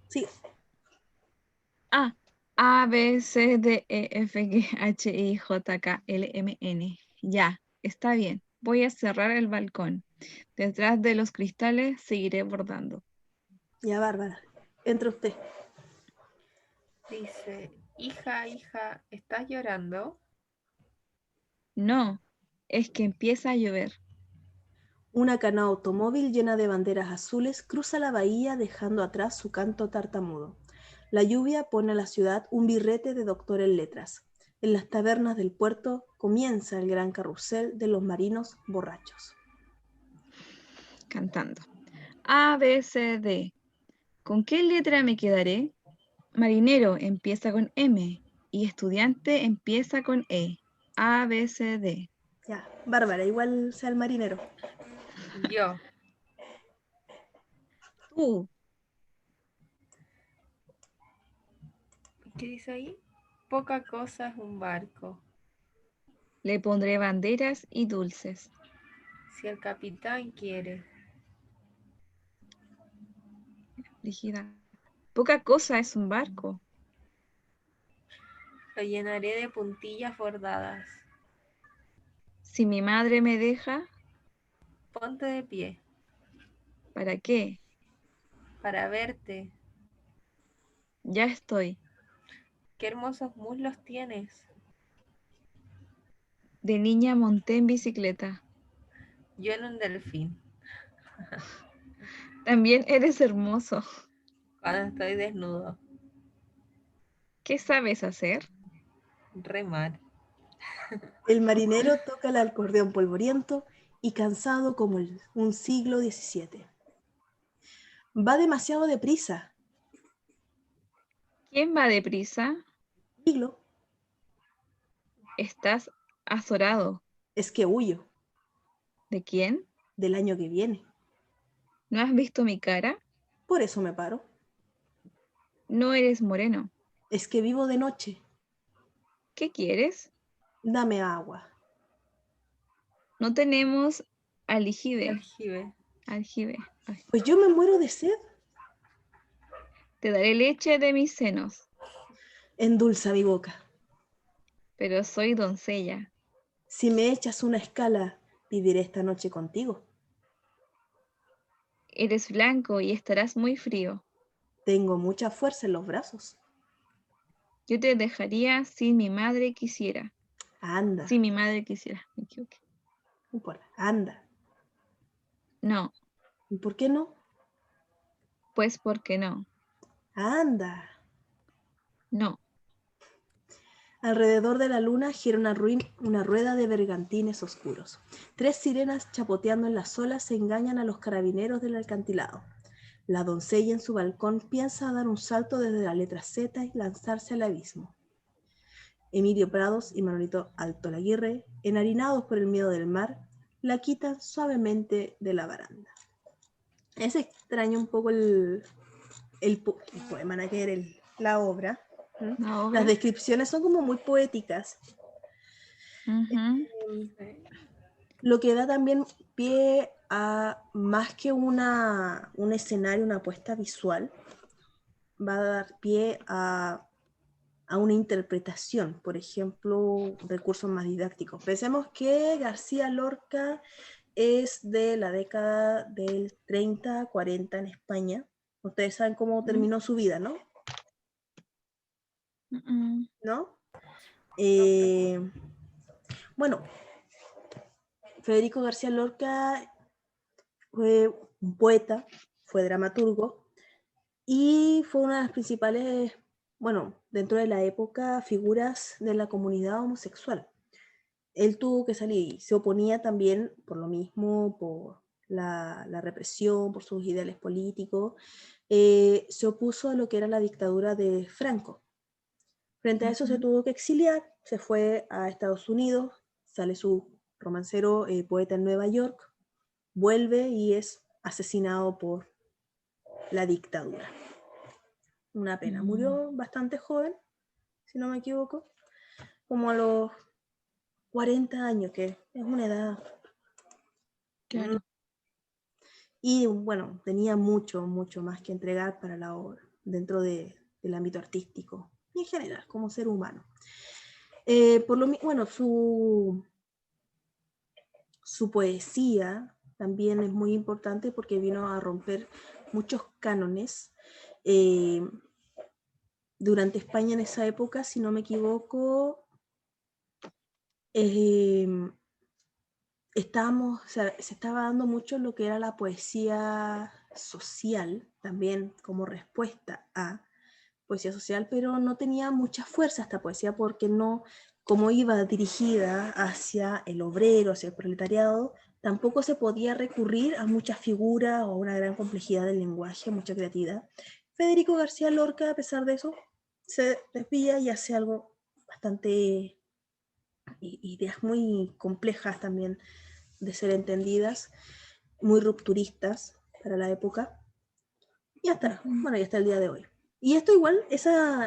Sí, A, A, B, C, D, E, F, G, H, I, J, K, L, M, N. Ya, está bien. Voy a cerrar el balcón. Detrás de los cristales seguiré bordando. ya, Bárbara. Entra usted. Dice, hija, ¿estás llorando? No, es que empieza a llover. Una canoa automóvil llena de banderas azules cruza la bahía dejando atrás su canto tartamudo. La lluvia pone a la ciudad un birrete de doctor en letras. En las tabernas del puerto comienza el gran carrusel de los marinos borrachos. Cantando. A, B, C, D. ¿Con qué letra me quedaré? Marinero empieza con M y estudiante empieza con E. A, B, C, D. Ya, Bárbara, igual sea el marinero. Yo. Tú, ¿Qué dice ahí? Poca cosa es un barco. le pondré banderas y dulces. Si el capitán quiere. Brígida. Poca cosa es un barco. Lo llenaré de puntillas bordadas. Si mi madre me deja, Ponte de pie ¿para qué? para verte. Ya estoy. Qué hermosos muslos tienes. De niña monté en bicicleta. Yo en un delfín. También eres hermoso. Cuando estoy desnudo. ¿Qué sabes hacer? Remar. El marinero toca el acordeón polvoriento y cansado como un siglo XVII. Va demasiado deprisa. ¿Quién va deprisa? Siglo, Estás azorado. es que huyo ¿De quién? del año que viene. ¿No has visto mi cara? Por eso me paro. No eres moreno. Es que vivo de noche. ¿Qué quieres? Dame agua. No tenemos aljibe. Aljibe. Aljibe. Ay. Pues yo me muero de sed. Te daré leche de mis senos, Endulza mi boca. pero soy doncella. Si me echas una escala, viviré esta noche contigo. Eres blanco y estarás muy frío. Tengo mucha fuerza en los brazos. Yo te dejaría si mi madre quisiera. Anda, Si mi madre quisiera. Me equivoqué. no importa, anda. No, ¿Y por qué no? pues porque no. Anda. No. Alrededor de la luna gira una rueda de bergantines oscuros. 3 sirenas chapoteando en las olas se engañan a los carabineros del acantilado. La doncella en su balcón piensa dar un salto desde la letra Z y lanzarse al abismo. Emilio Prados y Manolito Alto Laguirre, enharinados por el miedo del mar, la quitan suavemente de la baranda. Es extraño un poco el poema, nada que ver, la obra. La obra. Las descripciones son como muy poéticas. Ujú. Lo que da también pie a, más que un escenario, una apuesta visual, va a dar pie a una interpretación, por ejemplo, recursos más didácticos. Pensemos que García Lorca es de la década del 30, 40 en España. Ustedes saben cómo terminó su vida, ¿no? Mm. ¿No? Bueno, Federico García Lorca fue un poeta, fue dramaturgo y fue una de las principales, bueno, dentro de la época, figuras de la comunidad homosexual. Él tuvo que salir, se oponía también por lo mismo, por la represión, por sus ideales políticos, se opuso a lo que era la dictadura de Franco. Frente a eso se tuvo que exiliar, se fue a Estados Unidos, sale su romancero poeta en Nueva York, vuelve y es asesinado por la dictadura. Una pena. Murió bastante joven, si no me equivoco, como a los 40 años, que es una edad. Claro. Y bueno, tenía mucho más que entregar para la obra, dentro del ámbito artístico y en general, como ser humano. Bueno, su poesía también es muy importante porque vino a romper muchos cánones. Durante España en esa época, si no me equivoco, se estaba dando mucho lo que era la poesía social, también como respuesta a poesía social, pero no tenía mucha fuerza esta poesía porque no, como iba dirigida hacia el obrero, hacia el proletariado, Tampoco se podía recurrir a muchas figuras o a una gran complejidad del lenguaje, mucha creatividad. Federico García Lorca, a pesar de eso, se desvía y hace algo bastante, ideas muy complejas también de ser entendidas, muy rupturistas para la época, y hasta, bueno, y hasta el día de hoy. Y esto igual, esa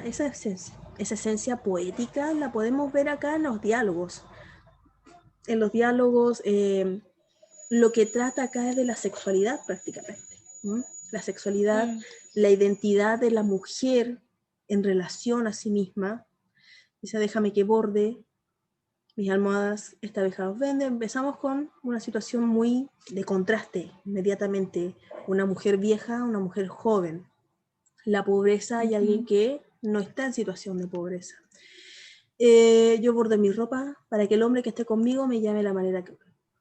esencia poética la podemos ver acá en los diálogos. En los diálogos, lo que trata acá es de la sexualidad prácticamente. La sexualidad, la identidad de la mujer en relación a sí misma. Dice, déjame que borde, mis almohadas esta vez los venden. Empezamos con una situación muy de contraste, inmediatamente. Una mujer vieja, una mujer joven. La pobreza y alguien que no está en situación de pobreza. Yo bordé mi ropa para que el hombre que esté conmigo me llame de la manera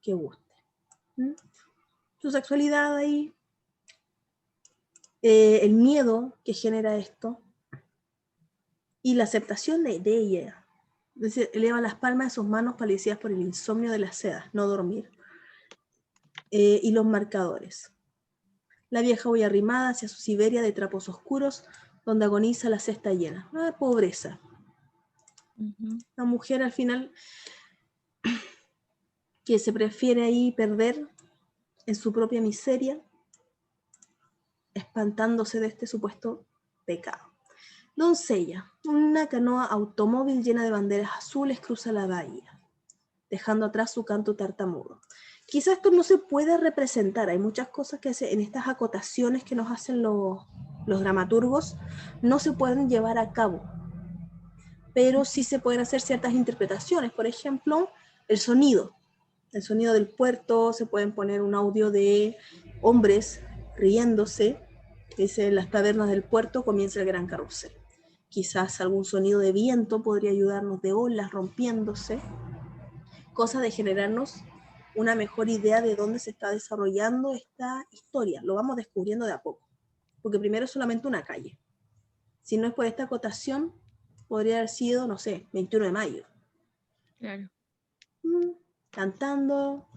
que guste. Su sexualidad ahí, el miedo que genera esto y la aceptación de ella. Es decir, eleva las palmas de sus manos palidecidas por el insomnio de las sedas, no dormir. Y los marcadores. La vieja huye arrimada hacia su Siberia de trapos oscuros, donde agoniza la cesta llena. Pobreza. La mujer al final que se prefiere ahí perder en su propia miseria, espantándose de este supuesto pecado. Doncella, una canoa automóvil llena de banderas azules cruza la bahía, dejando atrás su canto tartamudo. Quizás esto no se puede representar, hay muchas cosas que en estas acotaciones que nos hacen los dramaturgos no se pueden llevar a cabo, pero sí se pueden hacer ciertas interpretaciones. Por ejemplo, el sonido del puerto, se pueden poner un audio de hombres riéndose, dice, en las tabernas del puerto comienza el gran carrusel. Quizás algún sonido de viento podría ayudarnos, de olas rompiéndose, cosa de generarnos una mejor idea de dónde se está desarrollando esta historia. Lo vamos descubriendo de a poco, porque primero es solamente una calle. Si no es por esta acotación, podría haber sido, no sé, 21 de mayo. Claro. Cantando.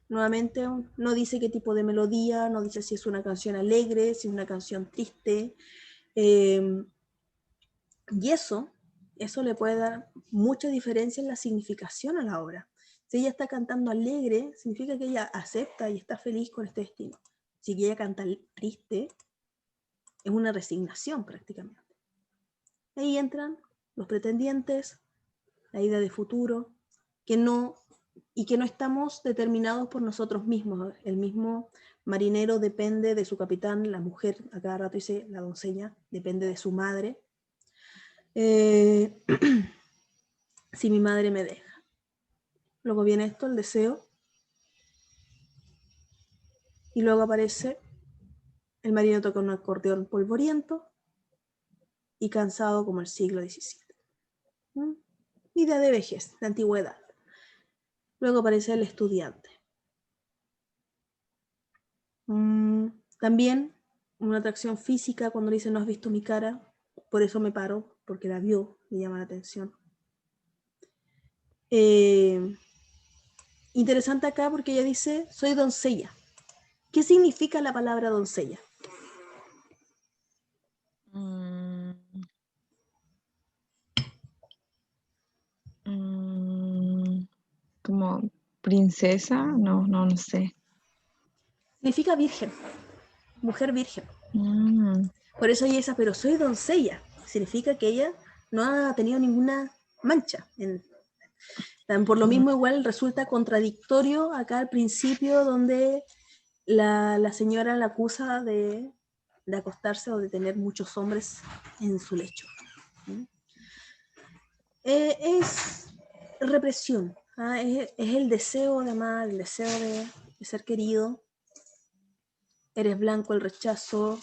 Nuevamente, no dice qué tipo de melodía, no dice si es una canción alegre, si es una canción triste. Y eso le puede dar mucha diferencia en la significación a la obra. Si ella está cantando alegre, significa que ella acepta y está feliz con este destino. Si ella canta triste, es una resignación prácticamente. Ahí entran los pretendientes, la idea de futuro, que no estamos determinados por nosotros mismos. El mismo marinero depende de su capitán, la mujer, a cada rato dice la doncella, depende de su madre. Si mi madre me deja. Luego viene esto, el deseo. Y luego aparece el marino toca un acordeón polvoriento y cansado como el siglo XVII. Idea de vejez, de antigüedad. Luego aparece el estudiante. También una atracción física cuando le dice no has visto mi cara, por eso me paro, porque la vio, me llama la atención. Interesante acá porque ella dice soy doncella. ¿Qué significa la palabra doncella? Como princesa, no sé. Significa virgen, mujer virgen. Por eso ella dice, pero soy doncella. Significa que ella no ha tenido ninguna mancha. Por lo mismo igual resulta contradictorio acá al principio donde la señora la acusa de acostarse o de tener muchos hombres en su lecho. Es represión, es el deseo de amar, el deseo de ser querido. Eres blanco, el rechazo,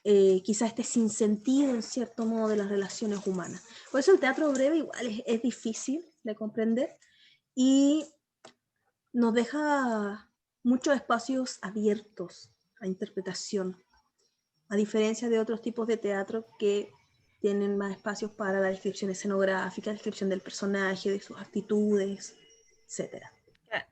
quizás este sinsentido en cierto modo de las relaciones humanas. Por eso el teatro breve igual es difícil de comprender y nos deja muchos espacios abiertos a interpretación, a diferencia de otros tipos de teatro que tienen más espacios para la descripción escenográfica, descripción del personaje, de sus actitudes, etc.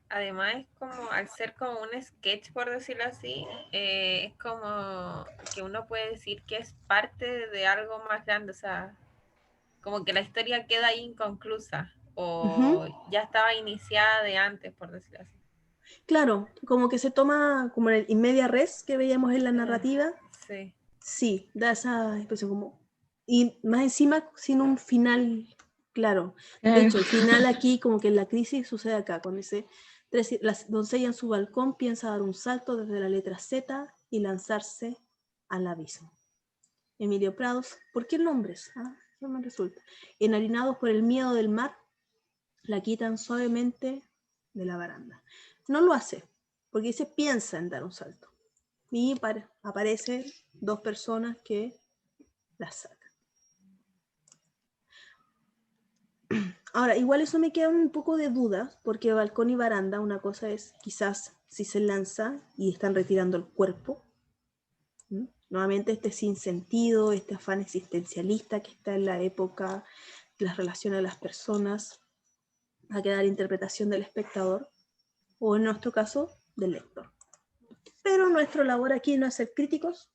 Además es como, al ser como un sketch, por decirlo así, es como que uno puede decir que es parte de algo más grande, o sea, como que la historia queda ahí inconclusa o ya estaba iniciada de antes, por decirlo así. Claro, como que se toma como en el in media res que veíamos en la narrativa. Sí. Sí, da esa expresión como... Y más encima sin un final claro. De hecho, el final aquí, como que la crisis sucede acá, cuando dice, la doncella en su balcón piensa dar un salto desde la letra Z y lanzarse al abismo. Emilio Prados, ¿por qué nombres? No me resulta. Enharinados por el miedo del mar, la quitan suavemente de la baranda. No lo hace, porque se piensa en dar un salto. Y aparecen dos personas que la sacan. Ahora, igual eso me queda un poco de duda, porque balcón y baranda, una cosa es quizás si se lanza y están retirando el cuerpo. Nuevamente este sinsentido, este afán existencialista que está en la época, las relaciones de las personas, va a quedar interpretación del espectador, o en nuestro caso, del lector. Pero nuestra labor aquí no es ser críticos,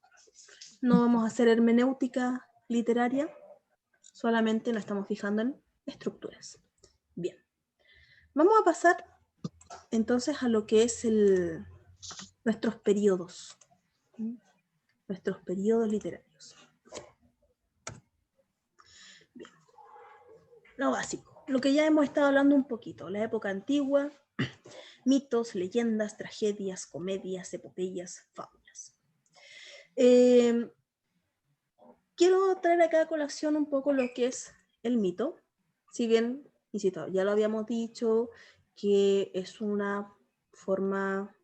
no vamos a hacer hermenéutica literaria, solamente nos estamos fijando en estructuras. Bien, vamos a pasar entonces a lo que es nuestros periodos literarios. Bien. Lo básico, lo que ya hemos estado hablando un poquito, la época antigua, mitos, leyendas, tragedias, comedias, epopeyas, fábulas. Quiero traer acá a colación un poco lo que es el mito, si bien, insisto, ya lo habíamos dicho, que es una forma,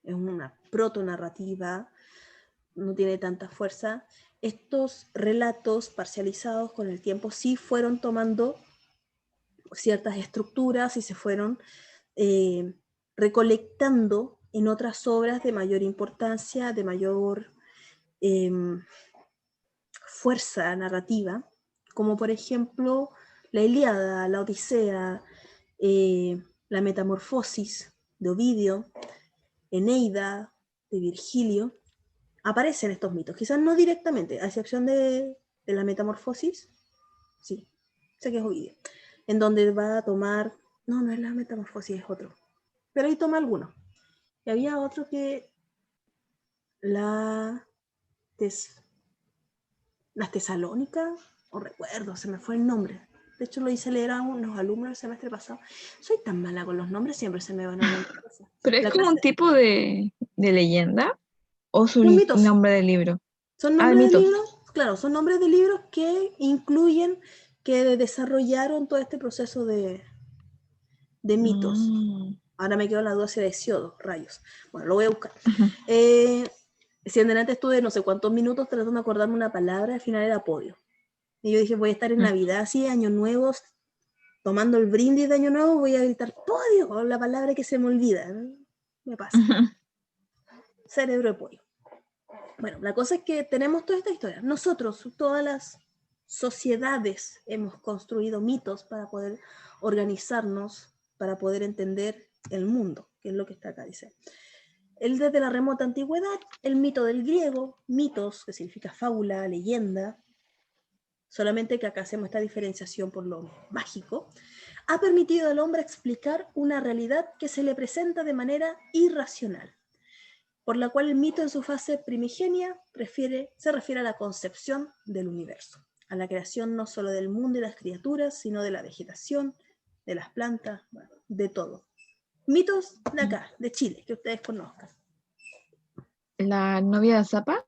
es una protonarrativa, no tiene tanta fuerza. Estos relatos parcializados con el tiempo sí fueron tomando ciertas estructuras y se fueron recolectando en otras obras de mayor importancia, de mayor fuerza narrativa, como por ejemplo la Ilíada, la Odisea, la Metamorfosis de Ovidio, Eneida de Virgilio, aparecen estos mitos, quizás no directamente, a excepción de la Metamorfosis, sí, sé que es Ovidio, en donde va a tomar, no es la Metamorfosis, es otro, pero ahí toma alguno. Y había otro que las Tesalónicas, o recuerdo, se me fue el nombre. De hecho lo hice leer a unos alumnos el semestre pasado. Soy tan mala con los nombres, siempre se me van a nombrar cosas. ¿Pero es como un tipo de leyenda? ¿O es un mitos. nombre de libro? Son nombres de de libros, claro, son nombres de libros que incluyen, que desarrollaron todo este proceso de mitos. Ahora me quedo la duda si era Hesiodo, rayos. Bueno, lo voy a buscar. Si en delante estuve no sé cuántos minutos tratando de acordarme una palabra, al final era podio. Y yo dije, voy a estar en Navidad, así, Año Nuevo, tomando el brindis de Año Nuevo, voy a gritar podio, o la palabra que se me olvida. Me pasa. Cerebro de pollo. Bueno, la cosa es que tenemos toda esta historia. Nosotros, todas las sociedades, hemos construido mitos para poder organizarnos, para poder entender el mundo, que es lo que está acá, dice. Desde la remota antigüedad, el mito del griego, mitos, que significa fábula, leyenda, solamente que acá hacemos esta diferenciación por lo mágico, ha permitido al hombre explicar una realidad que se le presenta de manera irracional, por la cual el mito en su fase primigenia se refiere a la concepción del universo, a la creación no solo del mundo y las criaturas, sino de la vegetación, de las plantas, bueno, de todo. Mitos de acá, de Chile, que ustedes conozcan. ¿La novia de Zapa?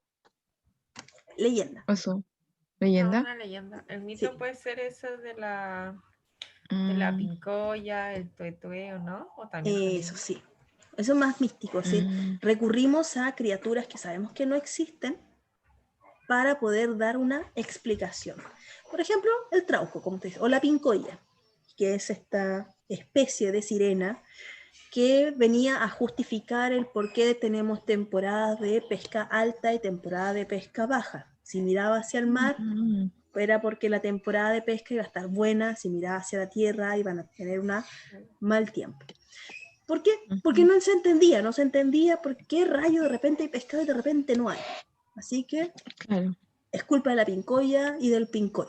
Leyenda. Eso. ¿Leyenda? Una leyenda. El mito puede ser eso de la pincoya, el tuetué, ¿o no? ¿O también eso sí. Eso es más místico, ¿sí? Recurrimos a criaturas que sabemos que no existen para poder dar una explicación. Por ejemplo, el trauco, como te dice, o la pincoya, que es esta especie de sirena que venía a justificar el por qué tenemos temporada de pesca alta y temporada de pesca baja. Si miraba hacia el mar, era porque la temporada de pesca iba a estar buena, si miraba hacia la tierra iban a tener un mal tiempo. ¿Por qué? Porque no se entendía por qué rayo de repente hay pescado y de repente no hay. Así que Claro. es culpa de la pincoya y del pincoy.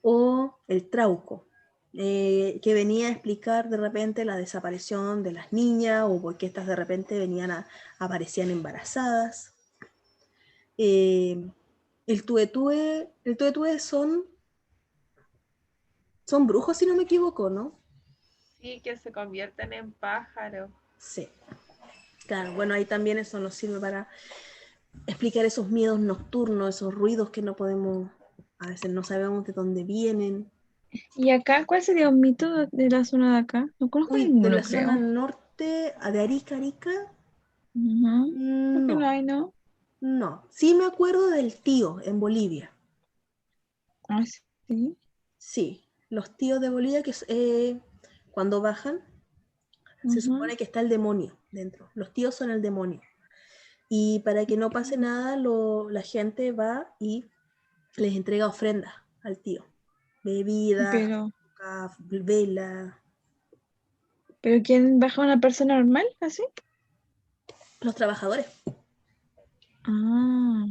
O el trauco, que venía a explicar de repente la desaparición de las niñas o por qué estas de repente aparecían embarazadas. El tuetue son brujos, si no me equivoco, ¿no? Sí, que se convierten en pájaros. Sí. Claro, bueno, ahí también eso nos sirve para explicar esos miedos nocturnos, esos ruidos que no podemos, a veces no sabemos de dónde vienen. ¿Y acá cuál sería un mito de la zona de acá? No conozco Uy, de ninguno, la creo. zona norte, de Arica, Ujú. Creo que no no, hay, ¿no? no. Sí me acuerdo del tío en Bolivia. Ah, sí. Sí, los tíos de Bolivia que cuando bajan se Ujú. supone que está el demonio dentro. Los tíos son el demonio. Y para que no pase nada, la gente va y les entrega ofrendas al tío. Bebidas, Pero, vela. ¿pero quién baja una persona normal, así? Los trabajadores. Ah,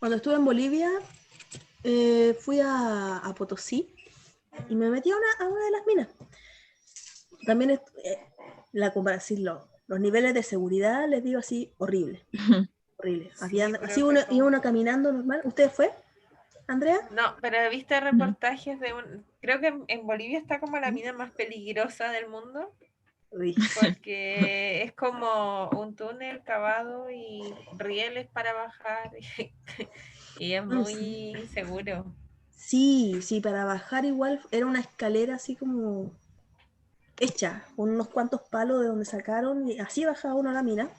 Cuando estuve en Bolivia, fui a Potosí y me metí a una de las minas. También la comparación, los niveles de seguridad, les digo así, horrible. Horrible. Sí, Así pero fue iba como... uno caminando normal. ¿Usted fue, Andrea? No, pero viste reportajes de un... Creo que en Bolivia está como la mina más peligrosa del mundo, Uy. porque es como un túnel cavado y rieles para bajar y es muy seguro. Sí, sí, para bajar igual era una escalera así como hecha, con unos cuantos palos de donde sacaron, y así bajaba uno a la mina.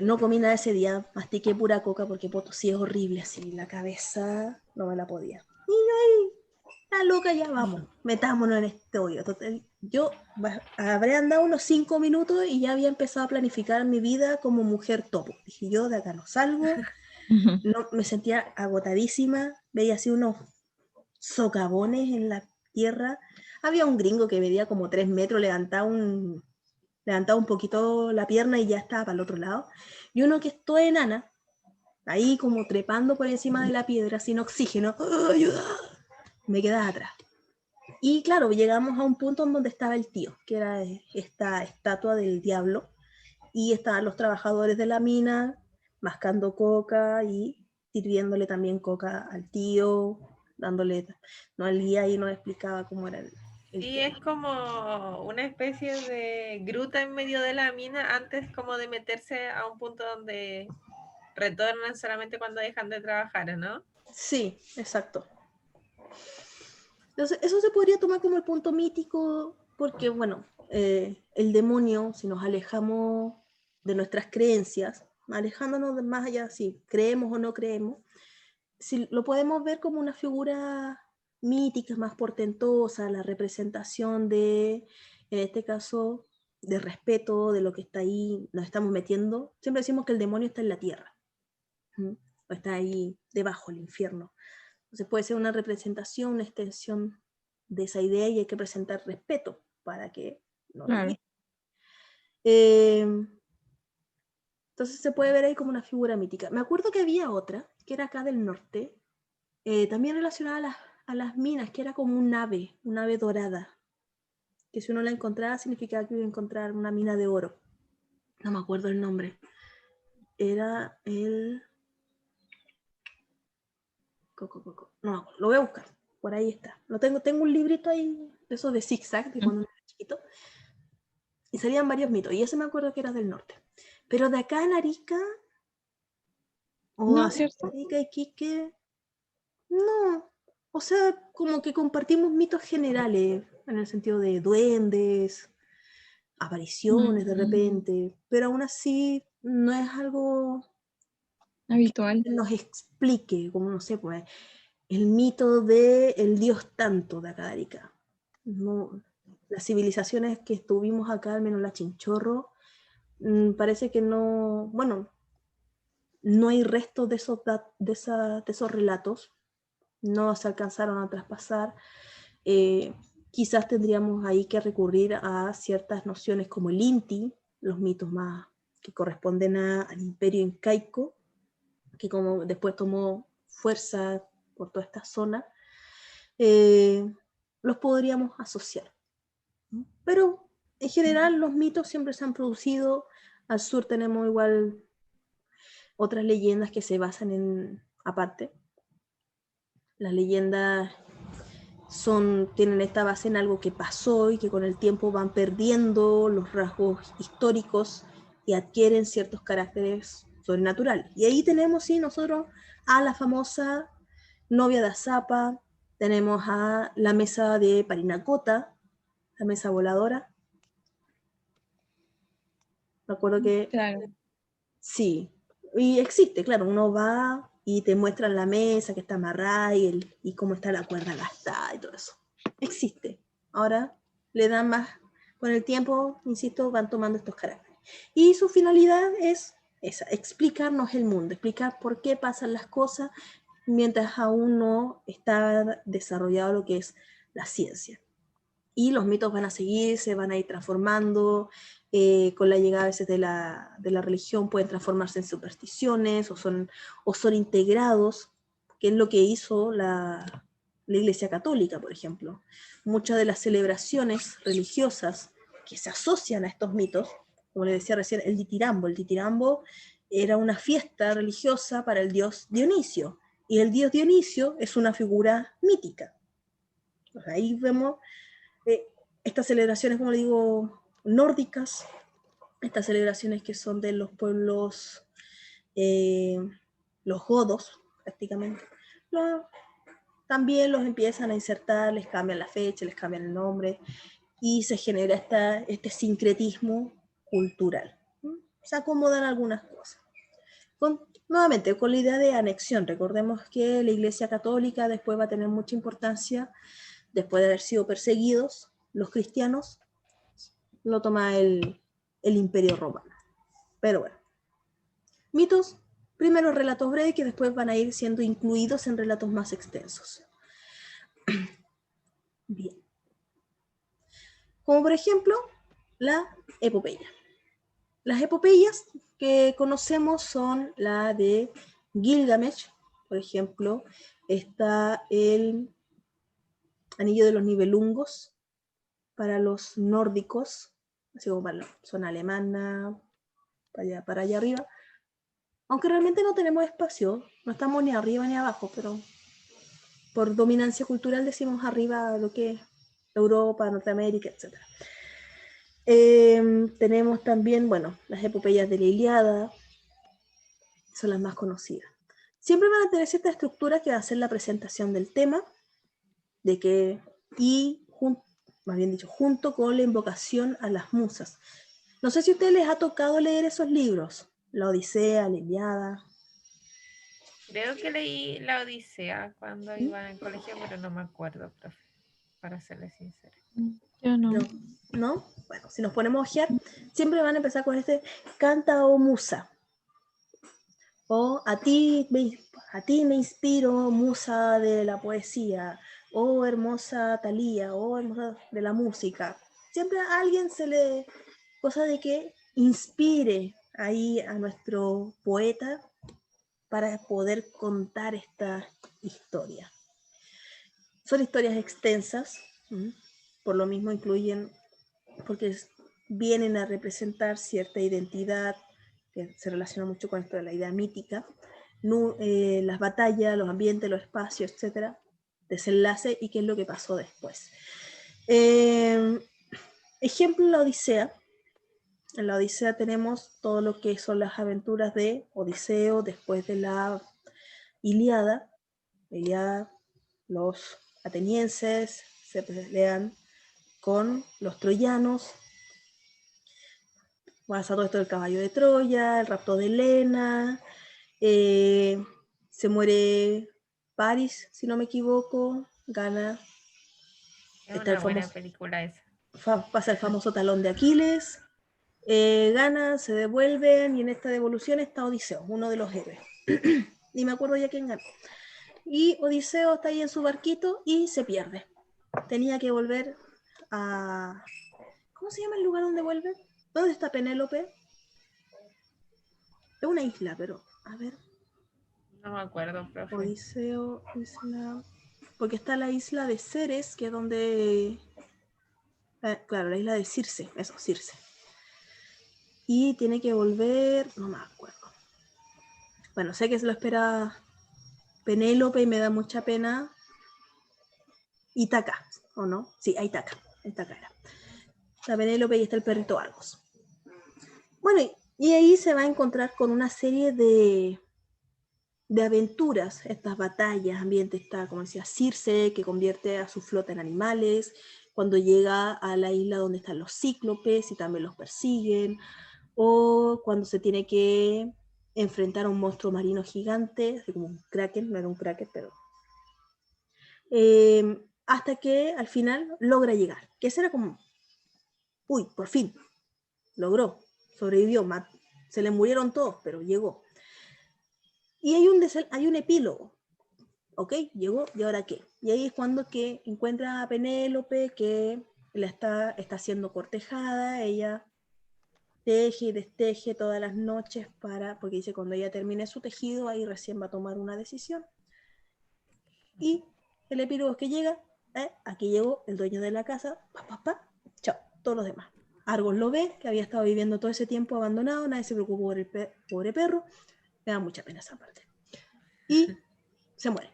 No comí nada ese día, mastiqué pura coca porque Potosí es horrible, así la cabeza no me la podía. Y yo ahí, la loca, ya vamos, metámonos en este hoyo. Total, yo habré andado unos 5 minutos y ya había empezado a planificar mi vida como mujer topo. Dije, yo de acá no salgo, no, me sentía agotadísima, veía así unos socavones en la tierra. Había un gringo que medía como 3 metros, levantaba un poquito la pierna y ya estaba para el otro lado. Y uno que es toda enana, ahí como trepando por encima de la piedra sin oxígeno. ¡Oh, ayuda! Me quedaba atrás. Y claro, llegamos a un punto en donde estaba el tío, que era esta estatua del diablo, y estaban los trabajadores de la mina mascando coca y sirviéndole también coca al tío, dándole, no, el guía ahí nos explicaba cómo era el Sí, tema. es como una especie de gruta en medio de la mina antes como de meterse a un punto donde retornan solamente cuando dejan de trabajar, ¿no? Sí, exacto. Entonces, eso se podría tomar como el punto mítico, porque, bueno, el demonio, si nos alejamos de nuestras creencias, alejándonos de más allá, si creemos o no creemos, si lo podemos ver como una figura mítica, más portentosa, la representación de, en este caso, de respeto de lo que está ahí, nos estamos metiendo. Siempre decimos que el demonio está en la tierra, ¿sí? O está ahí debajo, el infierno. Entonces puede ser una representación, una extensión de esa idea y hay que presentar respeto para que no nos claro. llegue. Entonces se puede ver ahí como una figura mítica. Me acuerdo que había otra, que era acá del norte, también relacionada a las minas, que era como un ave dorada, que si uno la encontraba significaba que iba a encontrar una mina de oro. No me acuerdo el nombre. Era el... No, lo voy a buscar. Por ahí está. Tengo un librito ahí, de esos de zigzag, de cuando era chiquito. Y salían varios mitos. Y ese me acuerdo que era del norte. Pero de acá en Arica, o ¿No, hacia cierto? Arica, Iquique, no. O sea, como que compartimos mitos generales, en el sentido de duendes, apariciones de repente, pero aún así no es algo Habitual. que nos explique, como no sé, pues, el mito de el dios tanto de acá de Arica. No, las civilizaciones que estuvimos acá, al menos la Chinchorro, parece que no, bueno, no hay restos de esos relatos, no se alcanzaron a traspasar. Quizás tendríamos ahí que recurrir a ciertas nociones como el Inti, los mitos más que corresponden al imperio incaico, que como después tomó fuerza por toda esta zona, los podríamos asociar. Pero en general los mitos siempre se han producido. Al sur tenemos igual otras leyendas que se basan en, aparte, las leyendas tienen esta base en algo que pasó y que con el tiempo van perdiendo los rasgos históricos y adquieren ciertos caracteres sobrenaturales. Y ahí tenemos, sí, nosotros a la famosa novia de Azapa, tenemos a la mesa de Parinacota, la mesa voladora. Me acuerdo que Claro. sí, y existe, claro, uno va y te muestran la mesa que está amarrada y cómo está la cuerda gastada y todo eso. Existe. Ahora le dan más, con el tiempo, insisto, van tomando estos caracteres. Y su finalidad es esa, explicarnos el mundo, explicar por qué pasan las cosas mientras aún no está desarrollado lo que es la ciencia. Y los mitos van a seguir, se van a ir transformando, con la llegada a veces de la religión pueden transformarse en supersticiones o son integrados, que es lo que hizo la Iglesia Católica, por ejemplo. Muchas de las celebraciones religiosas que se asocian a estos mitos, como les decía recién, el ditirambo era una fiesta religiosa para el dios Dionisio, y el dios Dionisio es una figura mítica. Ahí vemos estas celebraciones, como le digo, nórdicas, estas celebraciones que son de los pueblos, los godos, prácticamente, también los empiezan a insertar, les cambian la fecha, les cambian el nombre, y se genera este sincretismo cultural. Se acomodan algunas cosas. Nuevamente, con la idea de anexión, recordemos que la Iglesia Católica después va a tener mucha importancia, después de haber sido perseguidos, los cristianos, lo toma el Imperio Romano. Pero bueno, mitos, primero relatos breves que después van a ir siendo incluidos en relatos más extensos. Bien. Como por ejemplo, la epopeya. Las epopeyas que conocemos son la de Gilgamesh, por ejemplo, está el Anillo de los Nibelungos para los nórdicos, así como para la zona alemana, para allá arriba. Aunque realmente no tenemos espacio, no estamos ni arriba ni abajo, pero por dominancia cultural decimos arriba lo que es Europa, Norteamérica, etc. Tenemos también, bueno, las epopeyas de la Ilíada, son las más conocidas. Siempre van a tener cierta estructura que va a ser la presentación del tema, más bien dicho, junto con la invocación a las musas. No sé si a ustedes les ha tocado leer esos libros, la Odisea, la Ilíada. Creo que leí la Odisea cuando iba en colegio, pero no me acuerdo, profe, para serle sincera. Yo no. ¿No? Bueno, si nos ponemos a ojear, siempre van a empezar con canta o musa. O a ti me inspiro, musa de la poesía, o hermosa Thalía, o hermosa de la música. Siempre a alguien se le cosa de que inspire ahí a nuestro poeta para poder contar esta historia. Son historias extensas, por lo mismo incluyen, porque vienen a representar cierta identidad que se relaciona mucho con esto de la idea mítica, las batallas, los ambientes, los espacios, etcétera, desenlace y qué es lo que pasó después. Ejemplo, la Odisea. En la Odisea tenemos todo lo que son las aventuras de Odiseo después de la Ilíada. Los atenienses se pelean con los troyanos. Pasa todo esto del caballo de Troya, el rapto de Helena, se muere París, si no me equivoco, gana. Es una buena película esa. Pasa el famoso talón de Aquiles, Ganan, se devuelven, y en esta devolución está Odiseo, uno de los héroes. Y me acuerdo ya quién ganó. Y Odiseo está ahí en su barquito y se pierde. Tenía que volver a... ¿Cómo se llama el lugar donde vuelve? ¿Dónde está Penélope? Es una isla, pero... A ver, No me acuerdo, profe. Odiseo, isla... Porque está la isla de Ceres, que es donde... claro, la isla de Circe, eso, Circe. Y tiene que volver... No me acuerdo. Bueno, sé que se lo espera Penélope y me da mucha pena. Ítaca, ¿o no? Sí, Ítaca era. Está Penélope y está el perrito Argos. Bueno, y ahí se va a encontrar con una serie de aventuras, estas batallas, ambiente está, como decía, Circe, que convierte a su flota en animales, cuando llega a la isla donde están los cíclopes y también los persiguen, o cuando se tiene que enfrentar a un monstruo marino gigante, así como un kraken, no era un kraken, pero... hasta que al final logra llegar, que ese era como, uy, por fin, logró, sobrevivió, se le murieron todos, pero llegó. Y hay un epílogo, ¿ok? Llegó, ¿y ahora qué? Y ahí es cuando que encuentra a Penélope, que la está siendo cortejada, ella teje y desteje todas las noches porque dice cuando ella termine su tejido, ahí recién va a tomar una decisión. Y el epílogo es que llega, aquí llegó el dueño de la casa, chao, todos los demás. Argos lo ve, que había estado viviendo todo ese tiempo abandonado, nadie se preocupó por el pobre perro, me da mucha pena esa parte. Y se muere.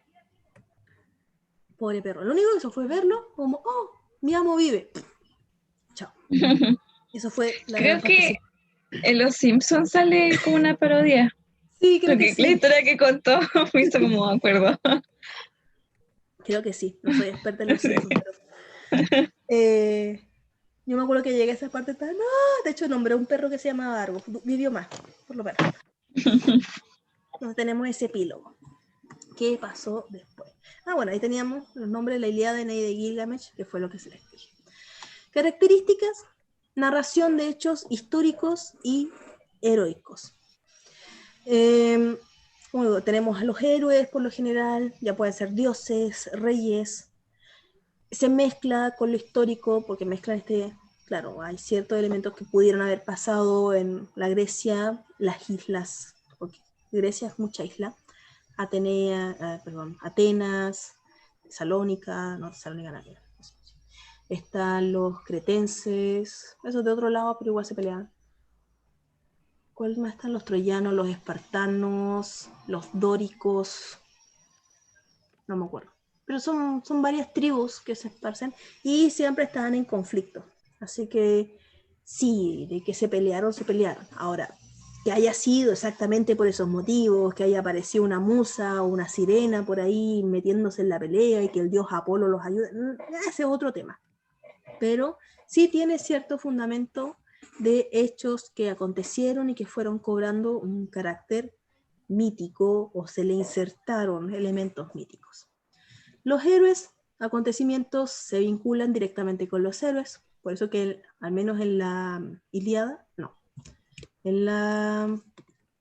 Pobre perro. Lo único que hizo fue verlo como, oh, mi amo vive. Chao. Eso fue la Creo gran que participación. en Los Simpsons sale como una parodia. Sí, creo que Porque la sí. historia que contó me hizo como acuerdo. Creo que sí. No soy experta en los Simpsons, pero... yo me acuerdo que llegué a esa parte, no, de hecho nombré a un perro que se llamaba Argos, vivió más, por lo menos. Entonces tenemos ese epílogo. ¿Qué pasó después? Bueno, ahí teníamos los nombres de la Ilíada, Eneida y de Gilgamesh, que fue lo que se les dije. Características: narración de hechos históricos y heroicos. Como digo, tenemos a los héroes por lo general, ya pueden ser dioses, reyes. Se mezcla con lo histórico porque mezclan claro, hay ciertos elementos que pudieron haber pasado en la Grecia, las islas, porque Grecia es mucha isla, Atenas, Salónica, no, Salónica nada. Están los cretenses, esos de otro lado, pero igual se pelean. ¿Cuál más están? Los troyanos, los espartanos, los dóricos, no me acuerdo. Pero son varias tribus que se esparcen y siempre estaban en conflicto. Así que sí, de que se pelearon. Ahora, que haya sido exactamente por esos motivos, que haya aparecido una musa o una sirena por ahí metiéndose en la pelea y que el dios Apolo los ayude, ese es otro tema. Pero sí tiene cierto fundamento de hechos que acontecieron y que fueron cobrando un carácter mítico o se le insertaron elementos míticos. Los héroes, acontecimientos se vinculan directamente con los héroes, por eso que al menos en la Ilíada, no, en la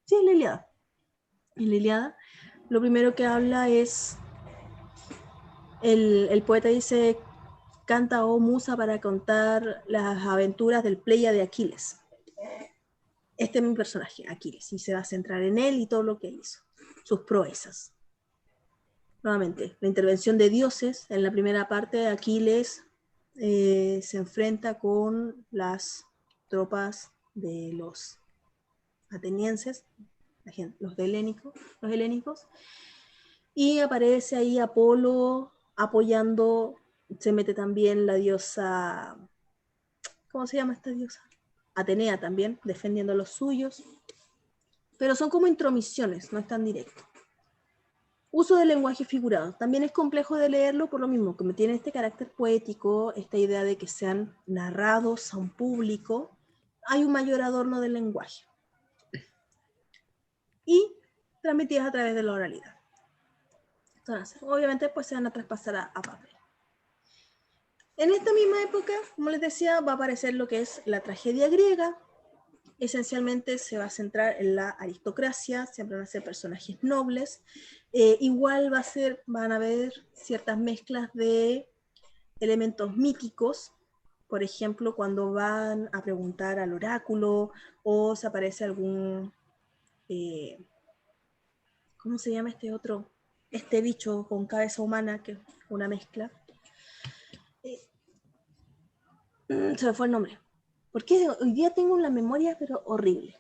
Ilíada. En la Ilíada, lo primero que habla es, el poeta dice, canta, oh musa, para contar las aventuras del Pléyade de Aquiles. Este es mi personaje, Aquiles, y se va a centrar en él y todo lo que hizo, sus proezas. Nuevamente, la intervención de dioses. En la primera parte, Aquiles se enfrenta con las tropas de los atenienses, los helénicos, y aparece ahí Apolo apoyando. Se mete también la diosa, ¿cómo se llama esta diosa? Atenea también, defendiendo a los suyos, pero son como intromisiones, no es tan directo. Uso del lenguaje figurado. También es complejo de leerlo por lo mismo, que tiene este carácter poético, esta idea de que sean narrados a un público. Hay un mayor adorno del lenguaje. Y transmitidas a través de la oralidad. Entonces, obviamente, pues se van a traspasar a papel. En esta misma época, como les decía, va a aparecer lo que es la tragedia griega, esencialmente se va a centrar en la aristocracia, siempre van a ser personajes nobles. Igual van a haber ciertas mezclas de elementos míticos, por ejemplo, cuando van a preguntar al oráculo o se aparece algún, ¿cómo se llama este bicho con cabeza humana, que es una mezcla? Se me fue el nombre. Porque hoy día tengo una memoria, pero horrible.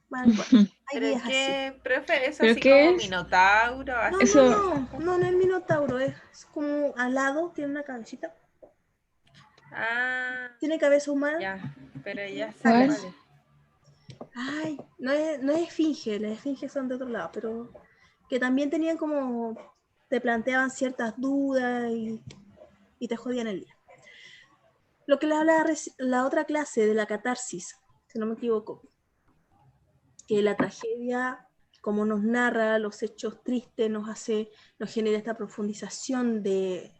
Bueno, hay ¿Pero días así. qué, profe? ¿Es ¿Pero así qué como es? minotauro? No, Así Eso- no es el minotauro, es como alado, tiene una cabecita. Ah, Tiene cabeza humana. ya, pero ya sé ¿Cuál? cuál es. Ay, no es esfinge, las esfinges son de otro lado, pero que también tenían como, te planteaban ciertas dudas y te jodían el día. Lo que le habla la otra clase de la catarsis, si no me equivoco, que la tragedia, como nos narra los hechos tristes, nos genera esta profundización de